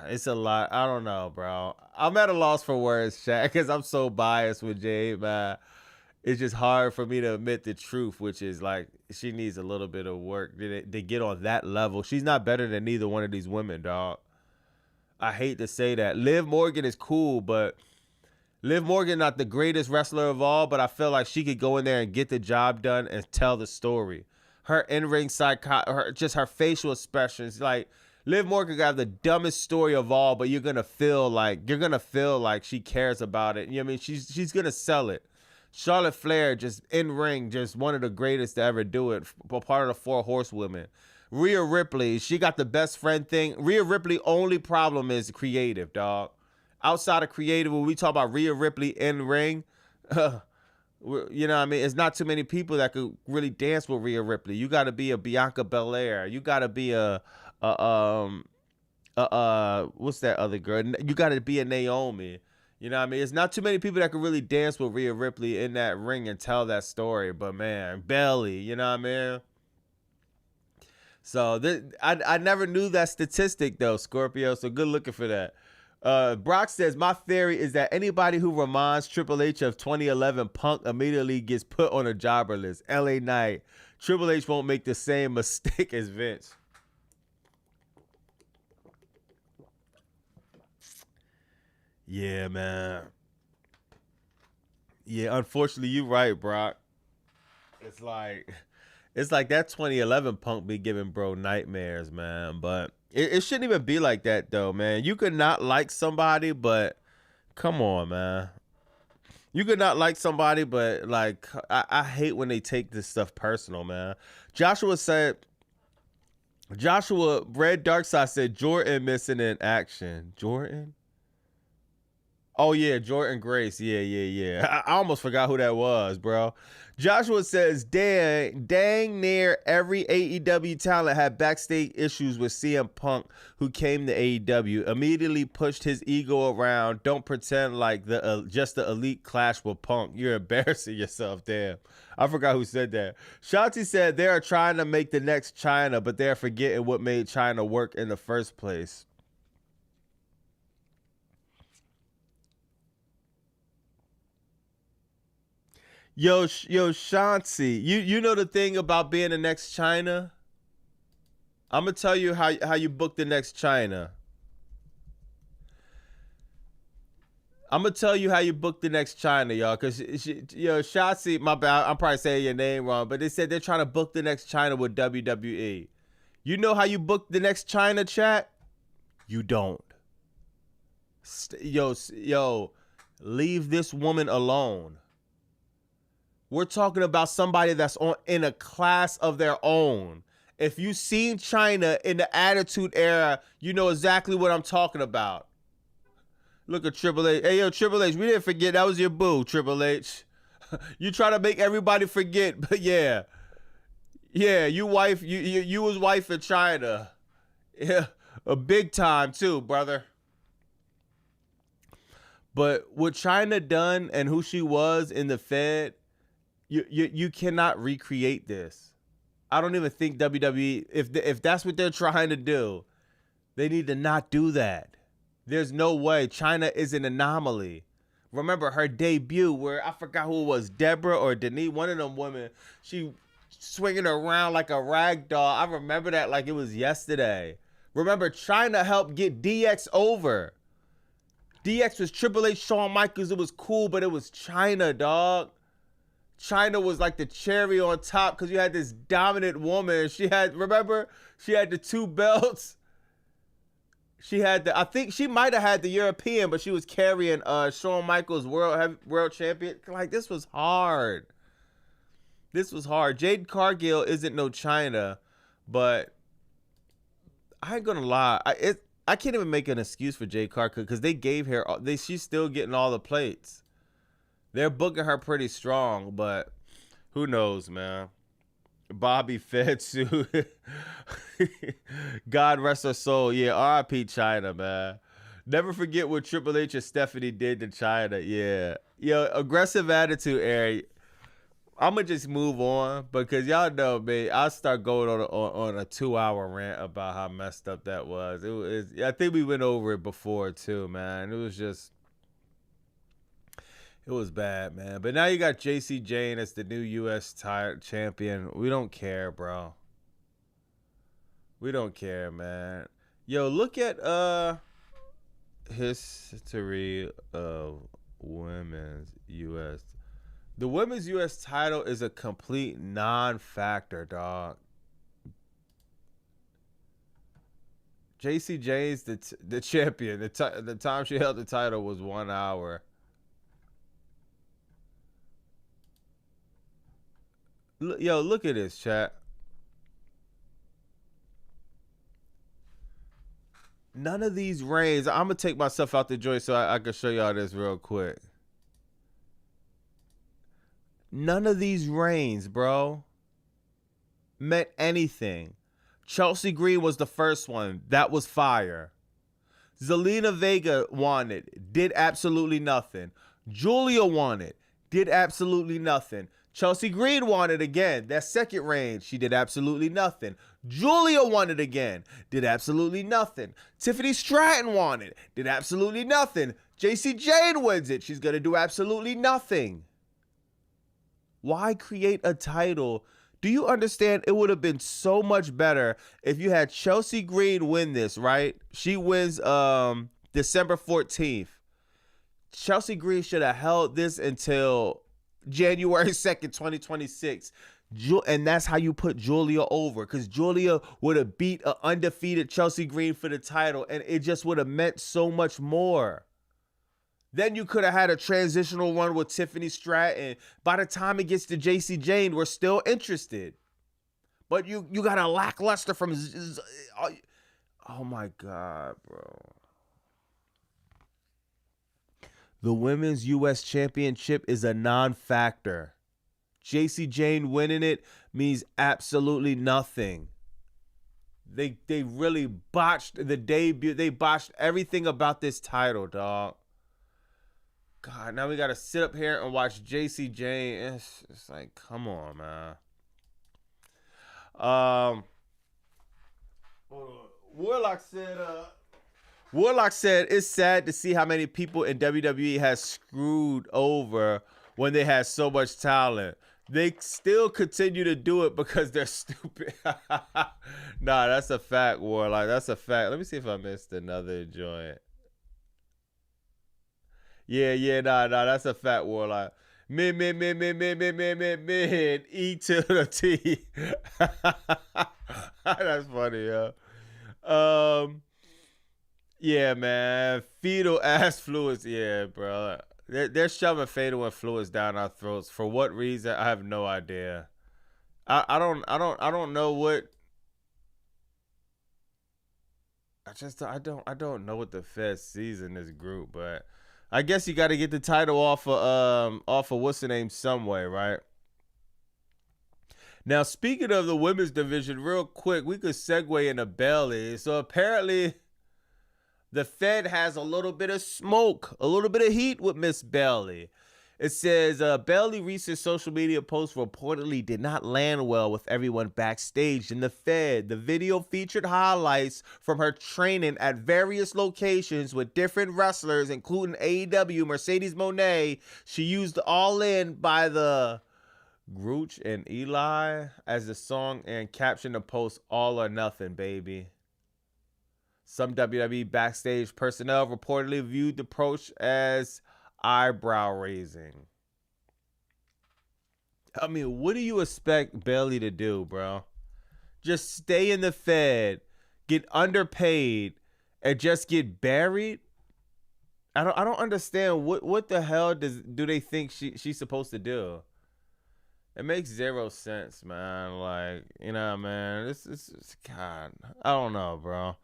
it's a lot. I don't know, bro. I'm at a loss for words, Shaq, because I'm so biased with Jade, man. It's just hard for me to admit the truth, which is like she needs a little bit of work to get on that level. She's not better than neither one of these women, dog. I hate to say that. Liv Morgan is cool, but Liv Morgan not the greatest wrestler of all, but I feel like she could go in there and get the job done and tell the story. Her in-ring just her facial expressions, like Liv Morgan got the dumbest story of all, but you're gonna feel like she cares about it. You know what I mean? She's gonna sell it. Charlotte Flair, just in ring, just one of the greatest to ever do it. Part of the 4 horsewomen. Rhea Ripley, she got the best friend thing. Rhea Ripley only problem is creative, dog. Outside of creative, when we talk about Rhea Ripley in ring, you know what I mean? It's not too many people that could really dance with Rhea Ripley. You got to be a Bianca Belair. You got to be what's that other girl? You got to be a Naomi. You know what I mean? It's not too many people that can really dance with Rhea Ripley in that ring and tell that story. But man, Belly, you know what I mean? So I never knew that statistic though, Scorpio. So good looking for that. Brock says, my theory is that anybody who reminds Triple H of 2011 Punk immediately gets put on a jobber list. LA Knight. Triple H won't make the same mistake as Vince. Yeah, man. Yeah, unfortunately, you're right, Brock. It's like that 2011 Punk be giving bro nightmares, man. But it shouldn't even be like that, though, man. You could not like somebody, but come on, man. You could not like somebody, but like I hate when they take this stuff personal, man. Joshua Red Darkside said Jordan missing in action. Jordan? Oh, yeah, Jordan Grace. Yeah. I almost forgot who that was, bro. Joshua says, dang near every AEW talent had backstage issues with CM Punk, who came to AEW, immediately pushed his ego around. Don't pretend like just the elite clash with Punk. You're embarrassing yourself, damn. I forgot who said that. Shanti said they are trying to make the next China, but they're forgetting what made China work in the first place. Yo, Shanti, you know the thing about being the next China? I'm going to tell you how you book the next China. I'm going to tell you how you book the next China, y'all. Because, Shanti, my bad, I'm probably saying your name wrong, but they said they're trying to book the next China with WWE. You know how you book the next China, chat? You don't. Yo, leave this woman alone. We're talking about somebody that's in a class of their own. If you've seen China in the Attitude Era, you know exactly what I'm talking about. Look at Triple H. Hey, yo, Triple H, we didn't forget that was your boo, Triple H. You try to make everybody forget, but yeah. Yeah, you was wife in China. Yeah, a big time too, brother. But what China done and who she was in the Fed, you cannot recreate this. I don't even think WWE, if that's what they're trying to do, they need to not do that. There's no way. China is an anomaly. Remember her debut where I forgot who it was, Deborah or Denise, one of them women, she swinging around like a rag doll. I remember that like it was yesterday. Remember, China helped get DX over. DX was Triple H, Shawn Michaels. It was cool, but it was China, dog. China was like the cherry on top because you had this dominant woman. She had the 2 belts. She had I think she might have had the European, but she was carrying Shawn Michaels world champion. Like, this was hard. Jade Cargill isn't no China, but I ain't gonna lie. I can't even make an excuse for Jade Cargill because they gave her. She's still getting all the plates. They're booking her pretty strong, but Who knows, man? Bobby Fetsu. God rest her soul. Yeah, R.I.P. China, man. Never forget what Triple H and Stephanie did to China. Yeah. Yo, aggressive attitude, Eric. I'm going to just move on because y'all know, man, I'll start going on a 2-hour rant about how messed up that was. I think we went over it before, too, man. It was bad, man. But now you got JC Jane as the new U.S. champion. We don't care, bro. We don't care, man. Yo, look at history of women's U.S. The women's U.S. title is a complete non-factor, dog. JC Jane's the champion. The time she held the title was 1 hour. Yo, look at this, chat. None of these reigns. I'm going to take myself out the joint so I can show y'all this real quick. None of these reigns, bro, meant anything. Chelsea Green was the first one. That was fire. Zelina Vega won it. Did absolutely nothing. Julia won it. Did absolutely nothing. Chelsea Green won it again. That second reign, she did absolutely nothing. Julia won it again. Did absolutely nothing. Tiffany Stratton won it. Did absolutely nothing. JC Jane wins it. She's going to do absolutely nothing. Why create a title? Do you understand? It would have been so much better if you had Chelsea Green win this, right? She wins December 14th. Chelsea Green should have held this until January 2nd, 2026. And that's how you put Julia over, because Julia would have beat an undefeated Chelsea Green for the title, and it just would have meant so much more. Then you could have had a transitional run with Tiffany Stratton. By the time it gets to JC Jane, we're still interested. But you got a lackluster from... Oh my God, bro. The Women's U.S. Championship is a non-factor. JC Jane winning it means absolutely nothing. They really botched the debut. They botched everything about this title, dog. God, now we got to sit up here and watch JC Jane. It's like, come on, man. Warlock said it's sad to see how many people in WWE has screwed over when they had so much talent. They still continue to do it because they're stupid. Nah, that's a fact, Warlock. That's a fact. Let me see if I missed another joint. Yeah, nah, that's a fact, Warlock. Mid, E to the T. That's funny, yo. Yeah, man. Fetal ass fluids. Yeah, bro. They're shoving fatal and fluids down our throats. For what reason? I have no idea. I don't know what. I don't know what the Fed sees in this group, but I guess you got to get the title off of what's the name some way, right? Now, speaking of the women's division, real quick, we could segue into Bayley. So apparently, the Fed has a little bit of smoke, a little bit of heat with Miss Bayley. It says Bayley recent social media posts reportedly did not land well with everyone backstage in the Fed. The video featured highlights from her training at various locations with different wrestlers, including AEW Mercedes Moné. She used All In by the Grooch and Eli as the song and captioned the post, "All or Nothing, baby." Some WWE backstage personnel reportedly viewed the approach as eyebrow raising. I mean, what do you expect Bayley to do, bro? Just stay in the Fed, get underpaid, and just get buried? I don't understand what the hell do they think she's supposed to do? It makes zero sense, man. Like, you know, man, it's God, I don't know, bro.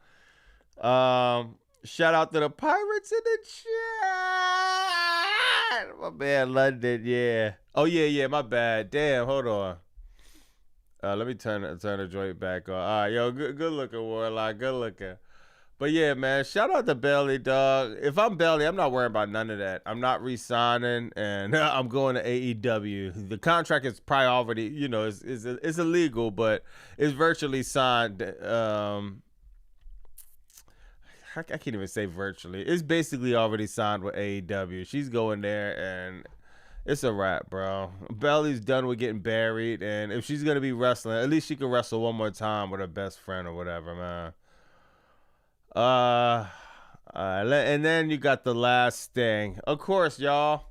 Shout out to the Pirates in the chat. My man, London, yeah. Oh, yeah, my bad. Damn, hold on. Let me turn the joint back on. All right, yo, good looking, Warlock, good looking. But yeah, man, shout out to Bailey, dog. If I'm Bailey, I'm not worrying about none of that. I'm not re-signing, and I'm going to AEW. The contract is probably already, you know, it's illegal, but it's virtually signed. I can't even say virtually. It's basically already signed with AEW. She's going there, and it's a wrap, bro. Bailey's done with getting buried, and if she's gonna be wrestling, at least she can wrestle one more time with her best friend or whatever, man. And then you got the last thing. Of course, y'all.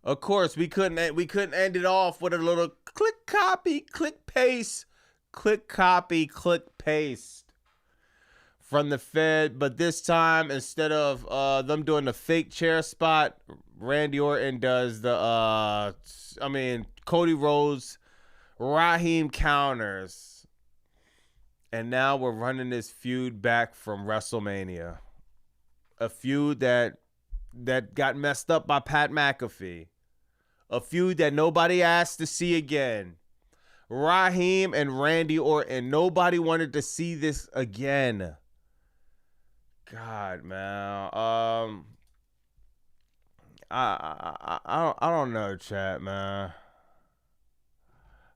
Of course, we couldn't end it off with a little click copy, click paste, click copy, click paste from the Fed. But this time, instead of them doing the fake chair spot, Randy Orton does the Cody Rhodes, Raheem counters. And now we're running this feud back from WrestleMania. A feud that got messed up by Pat McAfee. A feud that nobody asked to see again. Raheem and Randy Orton. Nobody wanted to see this again. God, man. I don't know, chat, man.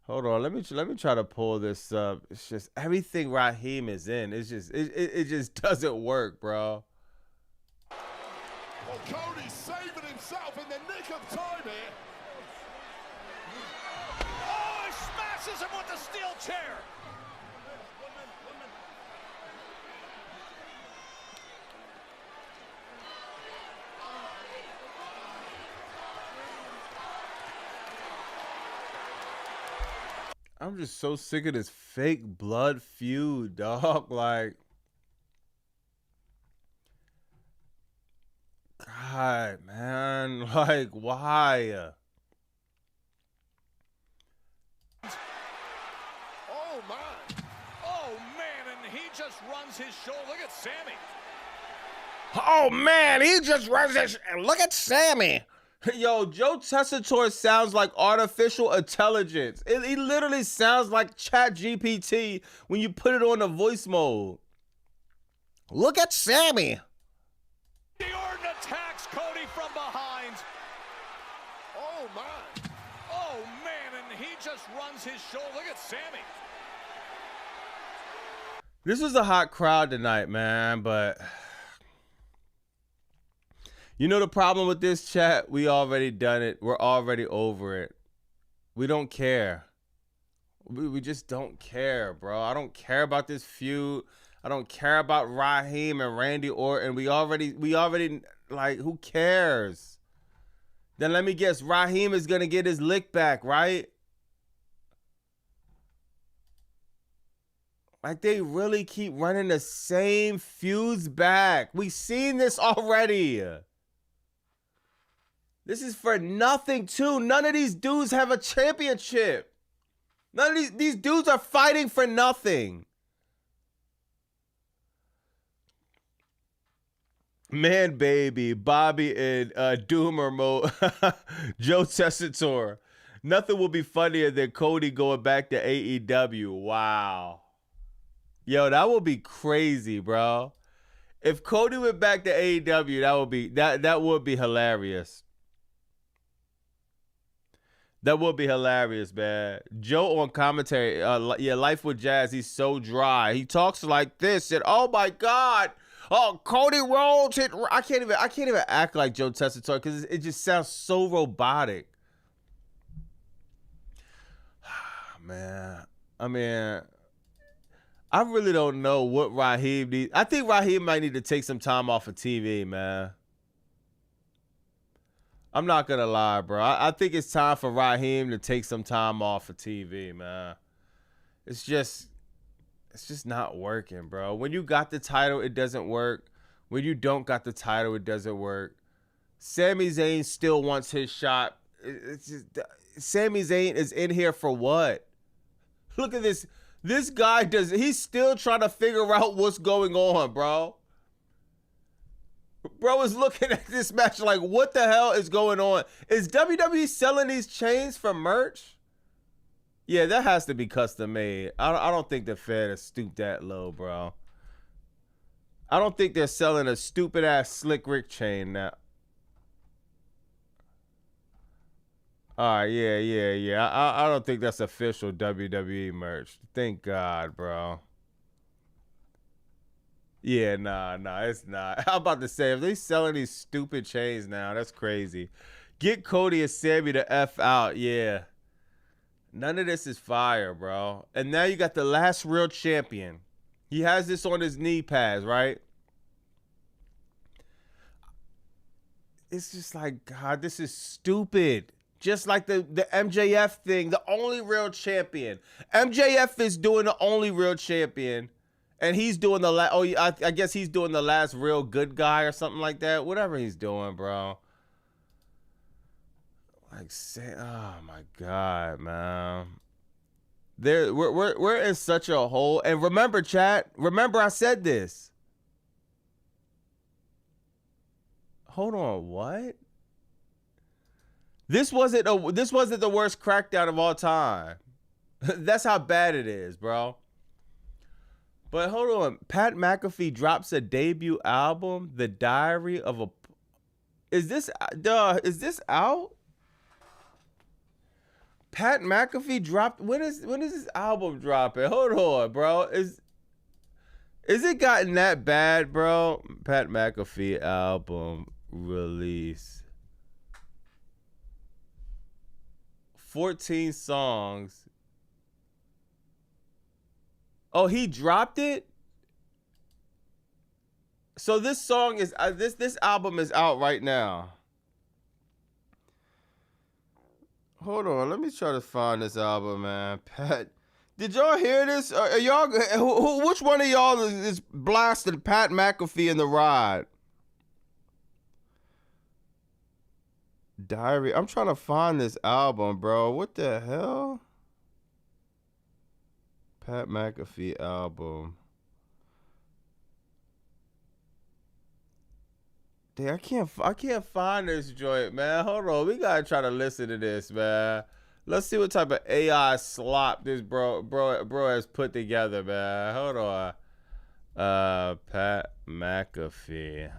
Hold on, let me try to pull this up. It's just everything Raheem is in. It's just it just doesn't work, bro. Well, Cody's saving himself in the nick of time here. Oh, he smashes him with the steel chair. I'm just so sick of this fake blood feud, dog. Like, God, man. Like, why? Oh, man. Oh, man, and he just runs his show. Look at Sammy. Oh, man, he just runs his... Look at Sammy. Yo, Joe Tessitore sounds like artificial intelligence. He literally sounds like ChatGPT when you put it on the voice mode. Look at Sammy. The Orton attacks Cody from behind. Oh, man. Oh, man, and he just runs his show. Look at Sammy. This was a hot crowd tonight, man, but... You know the problem with this, chat? We already done it. We're already over it. We don't care. We just don't care, bro. I don't care about this feud. I don't care about Raheem and Randy Orton. We already, like, who cares? Then let me guess, Raheem is going to get his lick back, right? Like, they really keep running the same feuds back. We've seen this already. This is for nothing, too. None of these dudes have a championship. None of these dudes are fighting for nothing. Man, baby, Bobby and Doomer Joe Tessitore. Nothing will be funnier than Cody going back to AEW. Wow. Yo, that would be crazy, bro. If Cody went back to AEW, that would be hilarious. That would be hilarious, man. Joe on commentary, Life with Jazz, he's so dry. He talks like this, and oh my God, oh, Cody Rhodes hit. I can't even act like Joe Tessitore because it just sounds so robotic. Man, I mean, I really don't know what Raheem needs. I think Raheem might need to take some time off of TV, man. I'm not going to lie, bro. I think it's time for Raheem to take some time off of TV, man. It's just not working, bro. When you got the title, it doesn't work. When you don't got the title, it doesn't work. Sami Zayn still wants his shot. It's just, Sami Zayn is in here for what? Look at this. This guy he's still trying to figure out what's going on, bro. Bro is looking at this match like, what the hell is going on? Is WWE selling these chains for merch? Yeah, that has to be custom made. I don't think the Fed has stooped that low, bro. I don't think they're selling a stupid ass Slick Rick chain now. All right, yeah. I don't think that's official WWE merch. Thank God, bro. Yeah, nah, it's not. I'm about to say, if they selling these stupid chains now, that's crazy. Get Cody and Sammy the F out, yeah. None of this is fire, bro. And now you got the last real champion. He has this on his knee pads, right? It's just like, God, this is stupid. Just like the MJF thing, the only real champion. MJF is doing the only real champion. And he's doing the last, I guess he's doing the last real good guy or something like that. Whatever he's doing, bro. Like, oh my God, man. We're in such a hole. And remember, chat, remember I said this. Hold on, what? This wasn't the worst crackdown of all time. That's how bad it is, bro. But hold on, Pat McAfee drops a debut album, The Diary of a... Is this out? Pat McAfee dropped... When is this album dropping? Hold on, bro. Is it gotten that bad, bro? Pat McAfee album release. 14 songs. Oh, he dropped it? So this song is this album is out right now. Hold on, let me try to find this album, man. Pat, did y'all hear this? Are y'all which one of y'all is blasting Pat McAfee in the ride? Diary. I'm trying to find this album, bro. What the hell? Pat McAfee album. Damn, I can't find this joint, man. Hold on, we gotta try to listen to this, man. Let's see what type of AI slop this bro has put together, man. Hold on. Pat McAfee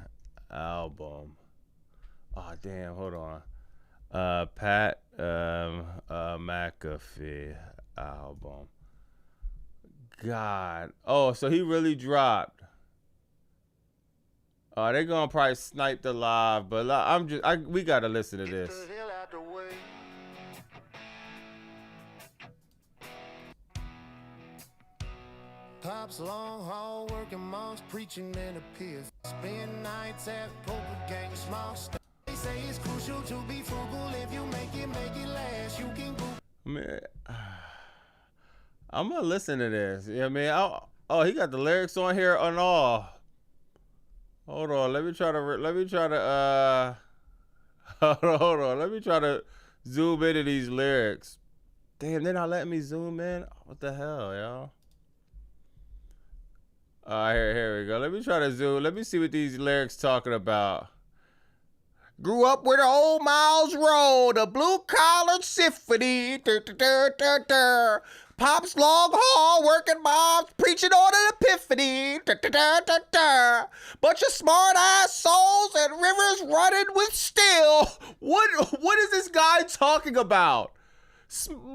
album. Oh damn, hold on. Pat McAfee album. God. Oh, so he really dropped. Oh, they're gonna probably snipe the live, but we gotta listen to this. Pops long haul working moms preaching in a pier. Spend nights at poker gang small stuff. They say it's crucial to be frugal. If you make it last. You can go. Man, I'm gonna listen to this. You know what I mean? Oh, he got the lyrics on here and all. Hold on, let me try to hold on. Let me try to zoom into these lyrics. Damn, they're not letting me zoom in. What the hell, y'all? All right, here we go. Let me try to zoom. Let me see what these lyrics talking about. Grew up with old Miles Road, a blue-collar symphony. Pops long haul, working moms, preaching on an epiphany. Bunch of smart-ass souls and rivers running with steel. What is this guy talking about?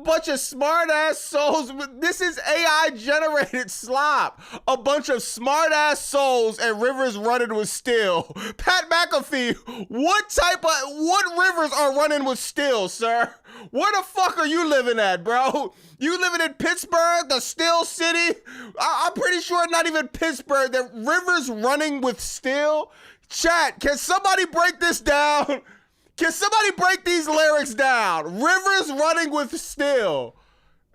Bunch of smart-ass souls. This is AI-generated slop. A bunch of smart-ass souls and rivers running with steel. Pat McAfee, what rivers are running with steel, sir? Where the fuck are you living at, bro? You living in Pittsburgh, the Steel City? I'm pretty sure not even Pittsburgh. The rivers running with steel? Chat, can somebody break this down? Can somebody break these lyrics down? Rivers running with steel.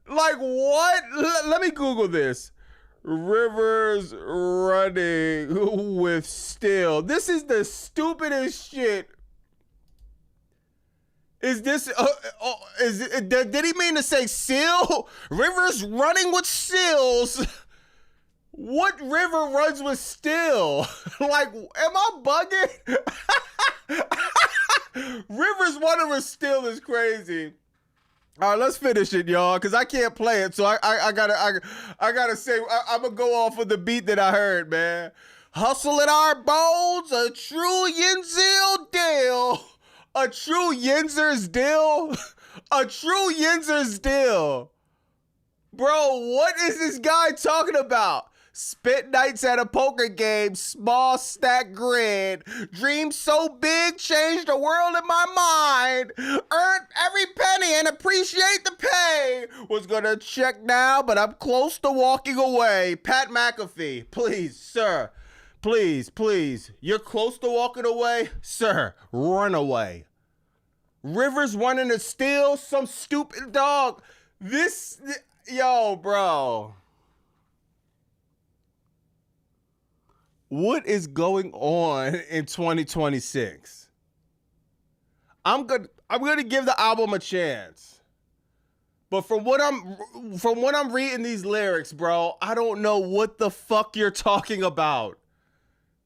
Like what? Let me Google this. Rivers running with steel. This is the stupidest shit. Is this, did he mean to say seal? Rivers running with seals. What river runs with still? Like, am I bugging? Rivers running with still is crazy. All right, let's finish it, y'all, because I can't play it. So I gotta say, I'm gonna go off of the beat that I heard, man. Hustle in our bones, a true Yinzil deal. A true Yinzer's deal? A true Yinzer's deal. Bro, what is this guy talking about? Spit nights at a poker game, small stack grid. Dreams so big, changed the world in my mind. Earned every penny and appreciate the pay. Was gonna check now, but I'm close to walking away. Pat McAfee, please, sir. Please, please. You're close to walking away? Sir, run away. Rivers running to steal some stupid dog. Yo, bro. What is going on in 2026? I'm gonna give the album a chance. But from what I'm reading these lyrics, bro, I don't know what the fuck you're talking about.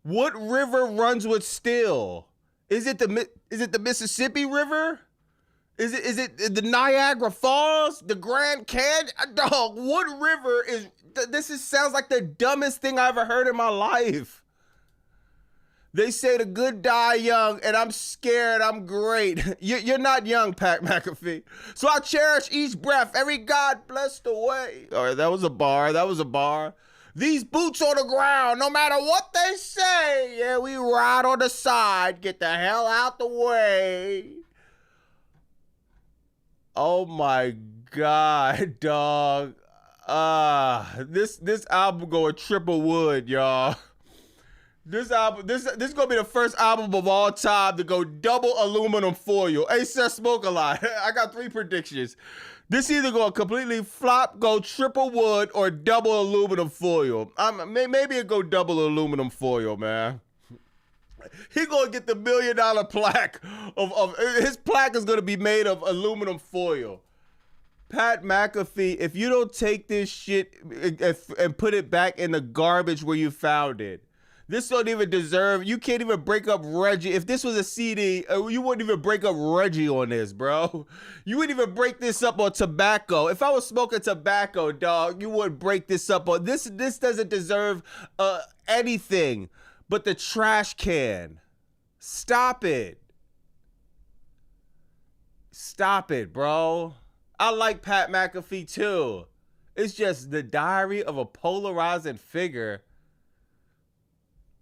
What river runs with still? Is it the Mississippi River? Is it the Niagara Falls? The Grand Canyon? Dog, what river is this? Sounds like the dumbest thing I ever heard in my life. They say the good die young, and I'm scared I'm great. You're not young, Pat McAfee. So I cherish each breath, every God blessed way. All right, that was a bar. These boots on the ground, no matter what they say. Yeah, we ride on the side. Get the hell out the way. Oh my God, dog. This album going triple wood, y'all. This is gonna be the first album of all time to go double aluminum foil. Hey, Seth Smoke a lot. I got 3 predictions. This either gonna completely flop, go triple wood, or double aluminum foil. Maybe it go double aluminum foil, man. He gonna get the $1 million plaque of his plaque is gonna be made of aluminum foil. Pat McAfee, if you don't take this shit and put it back in the garbage where you found it, this don't even deserve. You can't even break up Reggie. If this was a CD, you wouldn't even break up Reggie on this, bro. You wouldn't even break this up on tobacco. If I was smoking tobacco, dog, you wouldn't break this up on this. This doesn't deserve anything but the trash can. Stop it. Stop it, bro. I like Pat McAfee too. It's just the diary of a polarizing figure.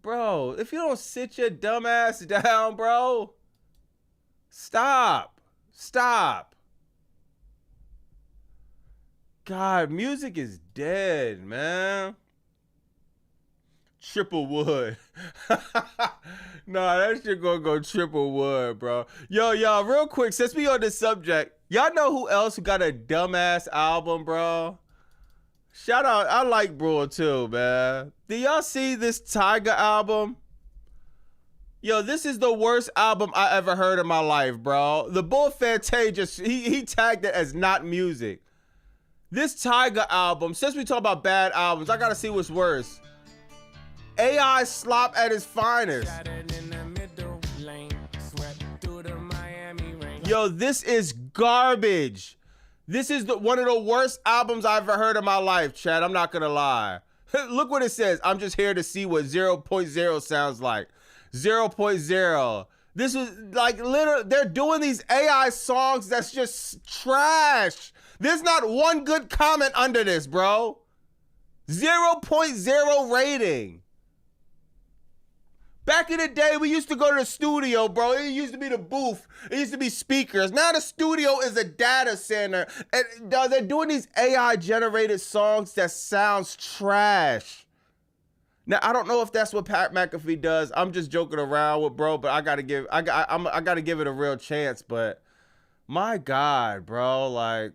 Bro, if you don't sit your dumb ass down, bro, stop. God, music is dead, man. Triple wood. Nah, that shit gonna go triple wood, bro. Yo, y'all, real quick, since we on this subject, y'all know who else got a dumbass album, bro? Shout out, I like Brewer too, man. Do y'all see this Tyga album? Yo, this is the worst album I ever heard in my life, bro. The Bull Fante he tagged it as not music. This Tyga album, since we talk about bad albums, I gotta see what's worse. AI slop at his finest. Yo, this is garbage. This is one of the worst albums I've ever heard in my life, Chad. I'm not gonna lie. Look what it says. I'm just here to see what 0.0 sounds like. 0.0. This was like literally, they're doing these AI songs that's just trash. There's not one good comment under this, bro. 0.0 rating. Back in the day, we used to go to the studio, bro. It used to be the booth. It used to be speakers. Now the studio is a data center. And they're doing these AI-generated songs that sounds trash. Now, I don't know if that's what Pat McAfee does. I'm just joking around with bro, but I gotta give it a real chance. But my God, bro, like,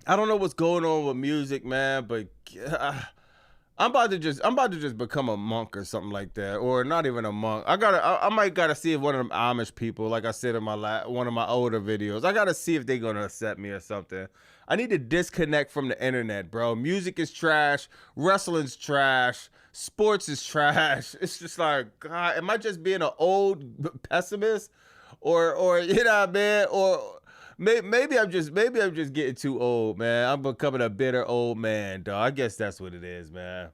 I don't know what's going on with music, man, but I'm about to just become a monk or something like that, or not even a monk. I might gotta see if one of them Amish people, like I said in one of my older videos, I gotta see if they gonna accept me or something. I need to disconnect from the internet, bro. Music is trash, wrestling's trash, sports is trash. It's just like, God, am I just being an old pessimist, or you know what I mean, or maybe I'm just getting too old, man. I'm becoming a bitter old man, dog. I guess that's what it is, man.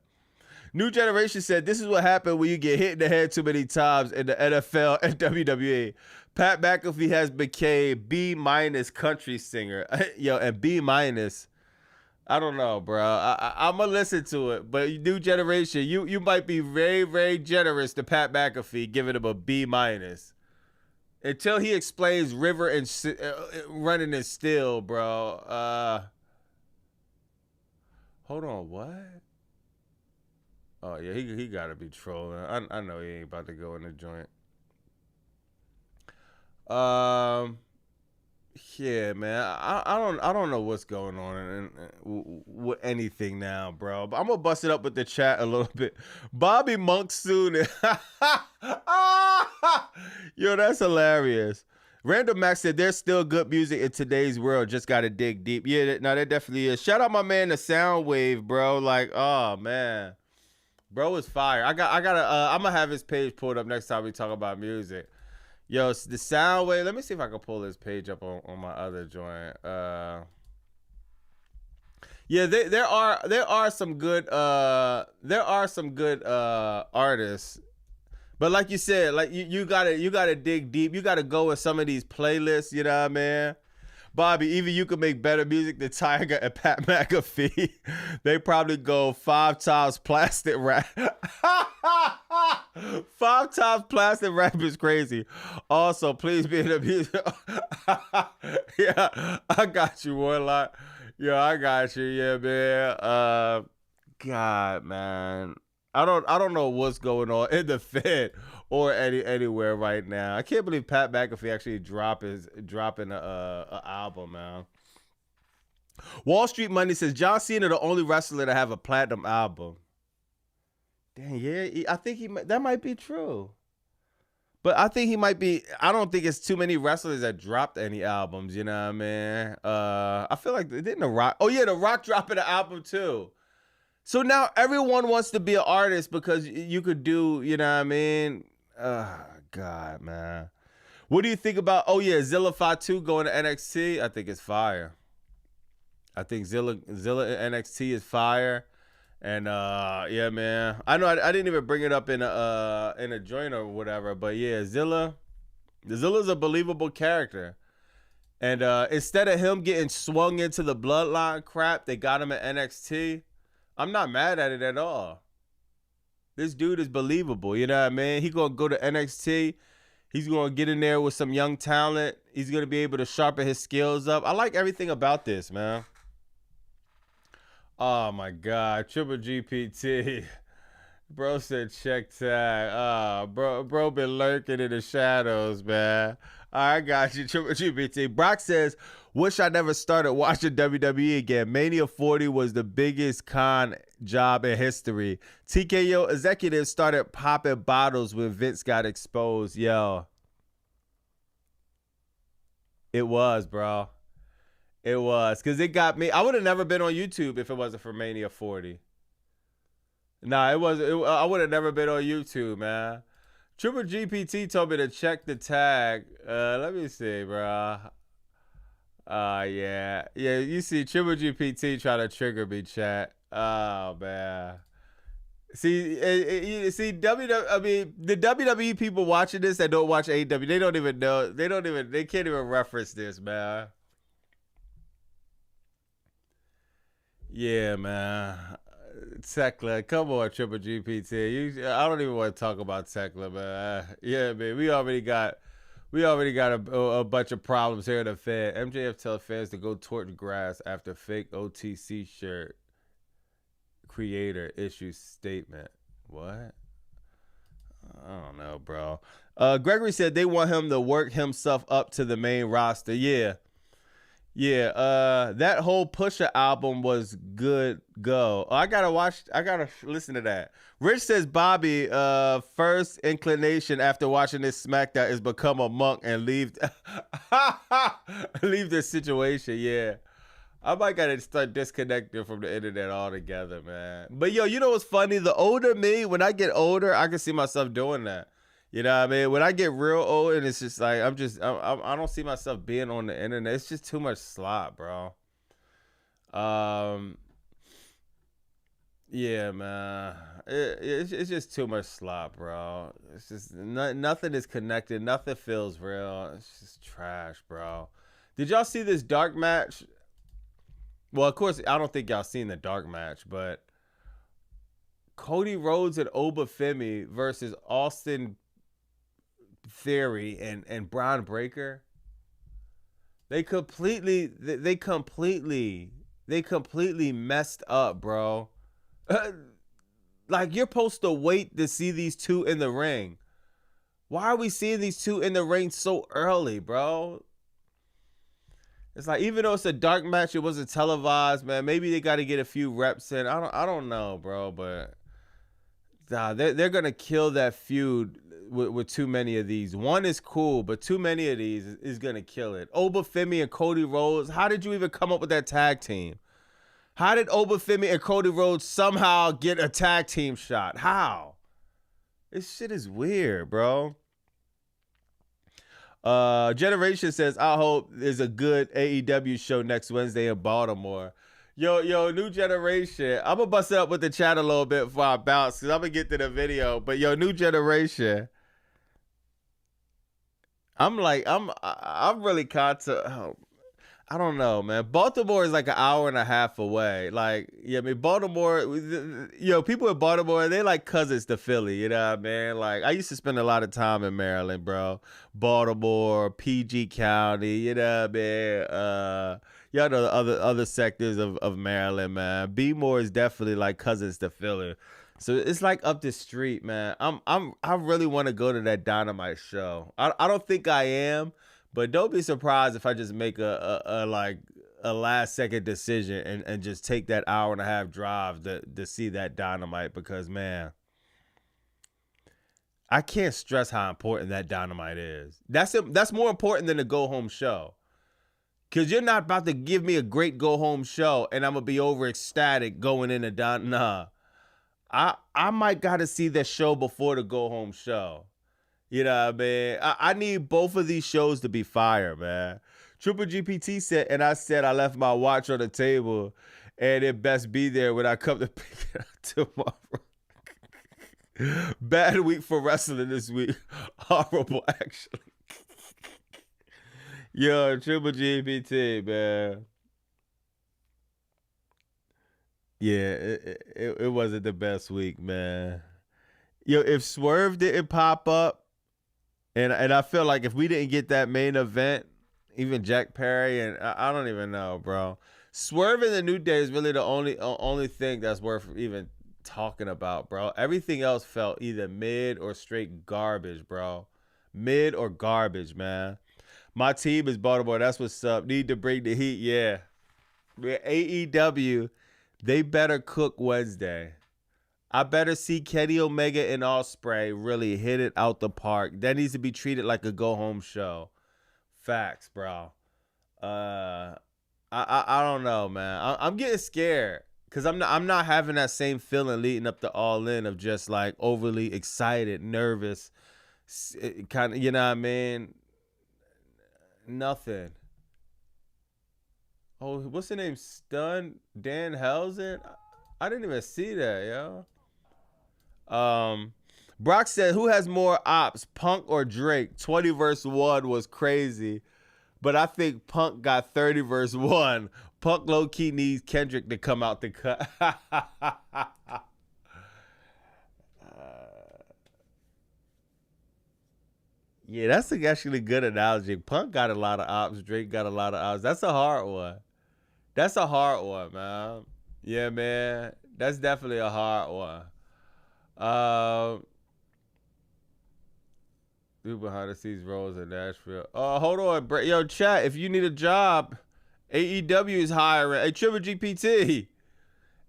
New Generation said, this is what happened when you get hit in the head too many times in the NFL and WWE. Pat McAfee has became B- country singer. Yo, and B-, I don't know, bro. I'm going to listen to it. But New Generation, you might be very, very generous to Pat McAfee, giving him a B-. Until he explains river and running is still, bro. Hold on, what? Oh yeah, he gotta be trolling. I know he ain't about to go in the joint. Yeah, man. I don't know what's going on with anything now, bro. But I'm gonna bust it up with the chat a little bit. Bobby Monk soon. Yo, that's hilarious. Random Max said there's still good music in today's world. Just gotta dig deep. Yeah, no, that definitely is. Shout out my man, the Soundwave, bro. Like, oh man, bro is fire. I'm gonna have his page pulled up next time we talk about music. Yo, the Soundwave. Let me see if I can pull this page up on my other joint. Yeah, there are some good artists. But like you said, like you gotta dig deep. You gotta go with some of these playlists, you know what I mean? Bobby, even you could make better music than Tiger and Pat McAfee. They probably go 5 times plastic rap. 5 times plastic rap is crazy. Also, please be in the music. Yeah, I got you, Warlock. Yeah, I got you. Yeah, man. God, man. I don't know what's going on in the Fed or anywhere right now. I can't believe Pat McAfee actually dropping a album, man. Wall Street Money says John Cena the only wrestler to have a platinum album. Dang, yeah, I think that might be true. But I think he might be. I don't think it's too many wrestlers that dropped any albums. You know what I mean? I feel like didn't The Rock. Oh yeah, The Rock dropping an album too. So now everyone wants to be an artist because you could do, you know what I mean? God, man. What do you think about, oh yeah, Zilla Fatu going to NXT? I think it's fire. I think Zilla NXT is fire. And yeah, man. I know I didn't even bring it up in a joint or whatever, but yeah, Zilla's a believable character. And instead of him getting swung into the bloodline crap, they got him at NXT. I'm not mad at it at all. This dude is believable, you know what I mean? He gonna go to NXT. He's gonna get in there with some young talent. He's gonna be able to sharpen his skills up. I like everything about this, man. Oh my God, Triple GPT. Bro said check tag. Bro been lurking in the shadows, man. I got you, Triple GPT. Brock says, wish I never started watching WWE again. Mania 40 was the biggest con job in history. TKO executives started popping bottles when Vince got exposed. Yo. It was, bro. It was. Because it got me. I would have never been on YouTube if it wasn't for Mania 40. Nah, it wasn't. I would have never been on YouTube, man. Triple GPT told me to check the tag. Let me see, bro. Yeah. Yeah, you see Triple GPT trying to trigger me, chat. Oh, man. See, the WWE people watching this that don't watch AEW, they don't even know. They can't even reference this, man. Yeah, man. Tekla, come on, Triple GPT. I don't even want to talk about Tekla, man. Yeah, man. We already got a bunch of problems here in the Fed. MJF tells fans to go torch grass after fake OTC shirt creator issues statement. What? I don't know, bro. Gregory said they want him to work himself up to the main roster. Yeah. Yeah, that whole Pusha album was good. Go. Oh, I gotta listen to that. Rich says Bobby, first inclination after watching this Smackdown is become a monk and leave leave this situation. Yeah. I might gotta start disconnecting from the internet altogether, man. But yo, you know what's funny? The older me, when I get older, I can see myself doing that. You know what I mean? When I get real old and it's just like I don't see myself being on the internet. It's just too much slop, bro. Yeah, man. It's just too much slop, bro. It's just nothing is connected. Nothing feels real. It's just trash, bro. Did y'all see this dark match? Well, of course, I don't think y'all seen the dark match, but Cody Rhodes and Obafemi versus Austin Theory and Braun Breaker. They completely messed up, bro. Like, you're supposed to wait to see these two in the ring. Why are we seeing these two in the ring so early, bro? It's like, even though it's a dark match, it wasn't televised, man. Maybe they got to get a few reps in. I don't know, bro, but they're gonna kill that feud with too many of these. One is cool, but too many of these is gonna kill it. Obafemi and Cody Rhodes. How did you even come up with that tag team? How did Obafemi and Cody Rhodes somehow get a tag team shot? How? This shit is weird, bro. Generation says, I hope there's a good AEW show next Wednesday in Baltimore. Yo, New Generation. I'm gonna bust it up with the chat a little bit before I bounce, because I'm gonna get to the video. But yo, New Generation. I'm really I don't know, man. Baltimore is like an hour and a half away. Like, yeah, I mean, Baltimore, people in Baltimore, they like cousins to Philly, you know what I mean? Like, I used to spend a lot of time in Maryland, bro. Baltimore, PG County, you know what I mean? Y'all know the other sectors of Maryland, man. B-more is definitely like cousins to Philly. So it's like up the street, man. I really want to go to that Dynamite show. I don't think I am. But don't be surprised if I just make a last second decision and just take that hour and a half drive to see that Dynamite, because, man, I can't stress how important that Dynamite is. That's more important than the go home show. Because you're not about to give me a great go home show and I'm going to be over ecstatic going into Nah. I might got to see that show before the go home show. You know what I mean? I need both of these shows to be fire, man. Triple GPT said, and I said I left my watch on the table, and it best be there when I come to pick it up tomorrow. Bad week for wrestling this week. Horrible, actually. Yo, Triple GPT, man. Yeah, it wasn't the best week, man. Yo, if Swerve didn't pop up, and I feel like if we didn't get that main event, even Jack Perry, and I don't even know, bro. Swerve in the New Day is really the only thing that's worth even talking about, bro. Everything else felt either mid or straight garbage, bro. Mid or garbage, man. My team is Baltimore. That's what's up. Need to bring the heat, yeah. AEW, they better cook Wednesday. I better see Kenny Omega and Ospreay really hit it out the park. That needs to be treated like a go-home show. Facts, bro. I don't know, man. I'm getting scared because I'm not having that same feeling leading up to All In of just like overly excited, nervous, kind of, you know what I mean? Nothing. Oh, what's the name? Stun Dan Helsen? I didn't even see that, yo. Brock said, who has more ops, Punk or Drake? 20 versus 1 was crazy, but I think Punk got 30 versus 1. Punk low-key needs Kendrick to come out the cut. Yeah, that's actually a good analogy. Punk got a lot of ops, Drake got a lot of ops. That's a hard one. That's a hard one, man. Yeah, man. That's definitely a hard one. Do behind the scenes roles in Nashville. Hold on, yo, chat. If you need a job AEW is hiring. Hey, Triple GPT.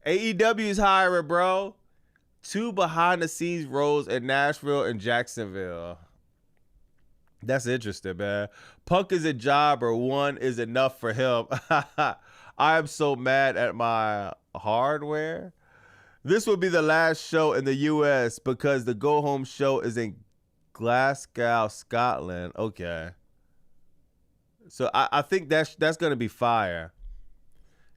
AEW is hiring, bro. 2 behind-the-scenes roles in Nashville and Jacksonville. That's interesting, man. Punk is a job or one is enough for him. I am so mad at my hardware. This will be the last show in the U.S. because the go-home show is in Glasgow, Scotland. Okay. So I think that's going to be fire.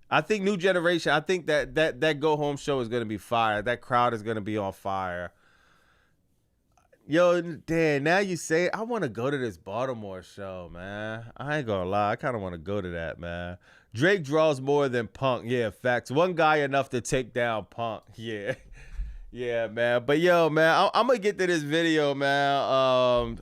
I think New Generation, I think that go-home show is going to be fire. That crowd is going to be on fire. Yo, Dan, now you say it, I want to go to this Baltimore show, man. I ain't going to lie. I kind of want to go to that, man. Drake draws more than Punk. Yeah, facts. One guy enough to take down Punk. Yeah. Yeah, man. But, yo, man, I'm going to get to this video, man.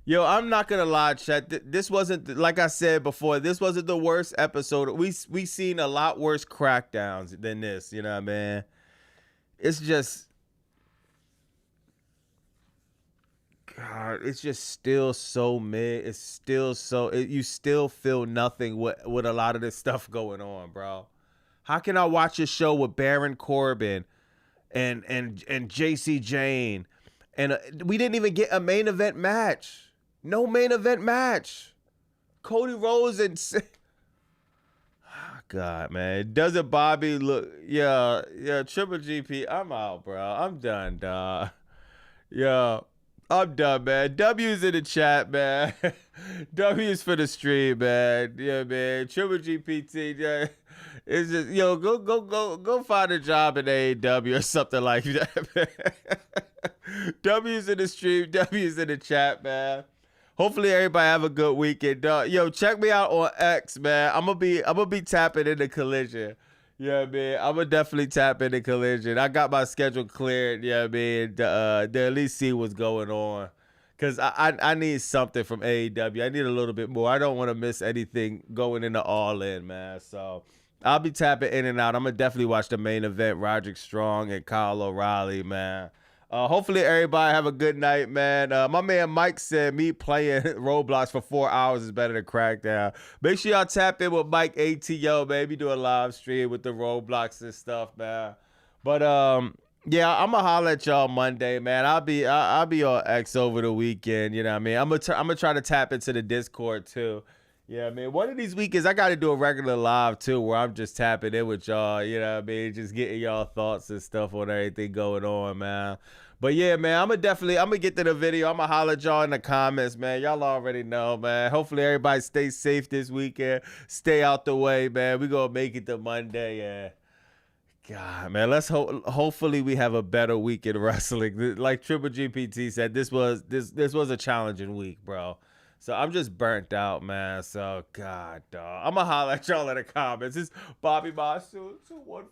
Yo, I'm not going to lie, chat. This wasn't, like I said before, this wasn't the worst episode. We seen a lot worse crackdowns than this, you know what I mean? It's just... God, it's just still so mid. It's still so... you still feel nothing with a lot of this stuff going on, bro. How can I watch a show with Baron Corbin and JC Jane? And we didn't even get a main event match. No main event match. Cody Rhodes and... God, man. Doesn't Bobby look... Yeah, Triple GP, I'm out, bro. I'm done, dog. Yeah. I'm done, man. W's in the chat, man. W's for the stream, man. Yeah, man. Triple GPT, yeah. It's just, yo, go find a job in AEW or something like that, man. W's in the stream, W's in the chat, man. Hopefully everybody have a good weekend. Yo, check me out on X, man. I'm gonna be tapping into Collision. Yeah, man. I'm gonna definitely tap into Collision. I got my schedule cleared, yeah, man, to at least see what's going on. Cause I need something from AEW. I need a little bit more. I don't want to miss anything going into All In, man. So I'll be tapping in and out. I'm gonna definitely watch the main event, Roderick Strong and Kyle O'Reilly, man. Hopefully everybody have a good night, man. My man Mike said me playing Roblox for 4 hours is better than Crackdown. Make sure y'all tap in with Mike ATO, baby. Do a live stream with the Roblox and stuff, man. But yeah, I'm gonna holler at y'all Monday, man. I'll be on X over the weekend. You know what I mean? I'm gonna try to tap into the Discord too. Yeah, man. One of these weekends I got to do a regular live too, where I'm just tapping in with y'all. You know what I mean? Just getting y'all thoughts and stuff on everything going on, man. But yeah, man, I'm gonna get to the video. I'm gonna holler at y'all in the comments, man. Y'all already know, man. Hopefully everybody stay safe this weekend. Stay out the way, man. We gonna make it to Monday, yeah. God, man, let's hopefully we have a better week in wrestling. Like Triple GPT said, this was a challenging week, bro. So I'm just burnt out, man. So God, dog. I'm gonna holler at y'all in the comments. It's Bobby Moss 214.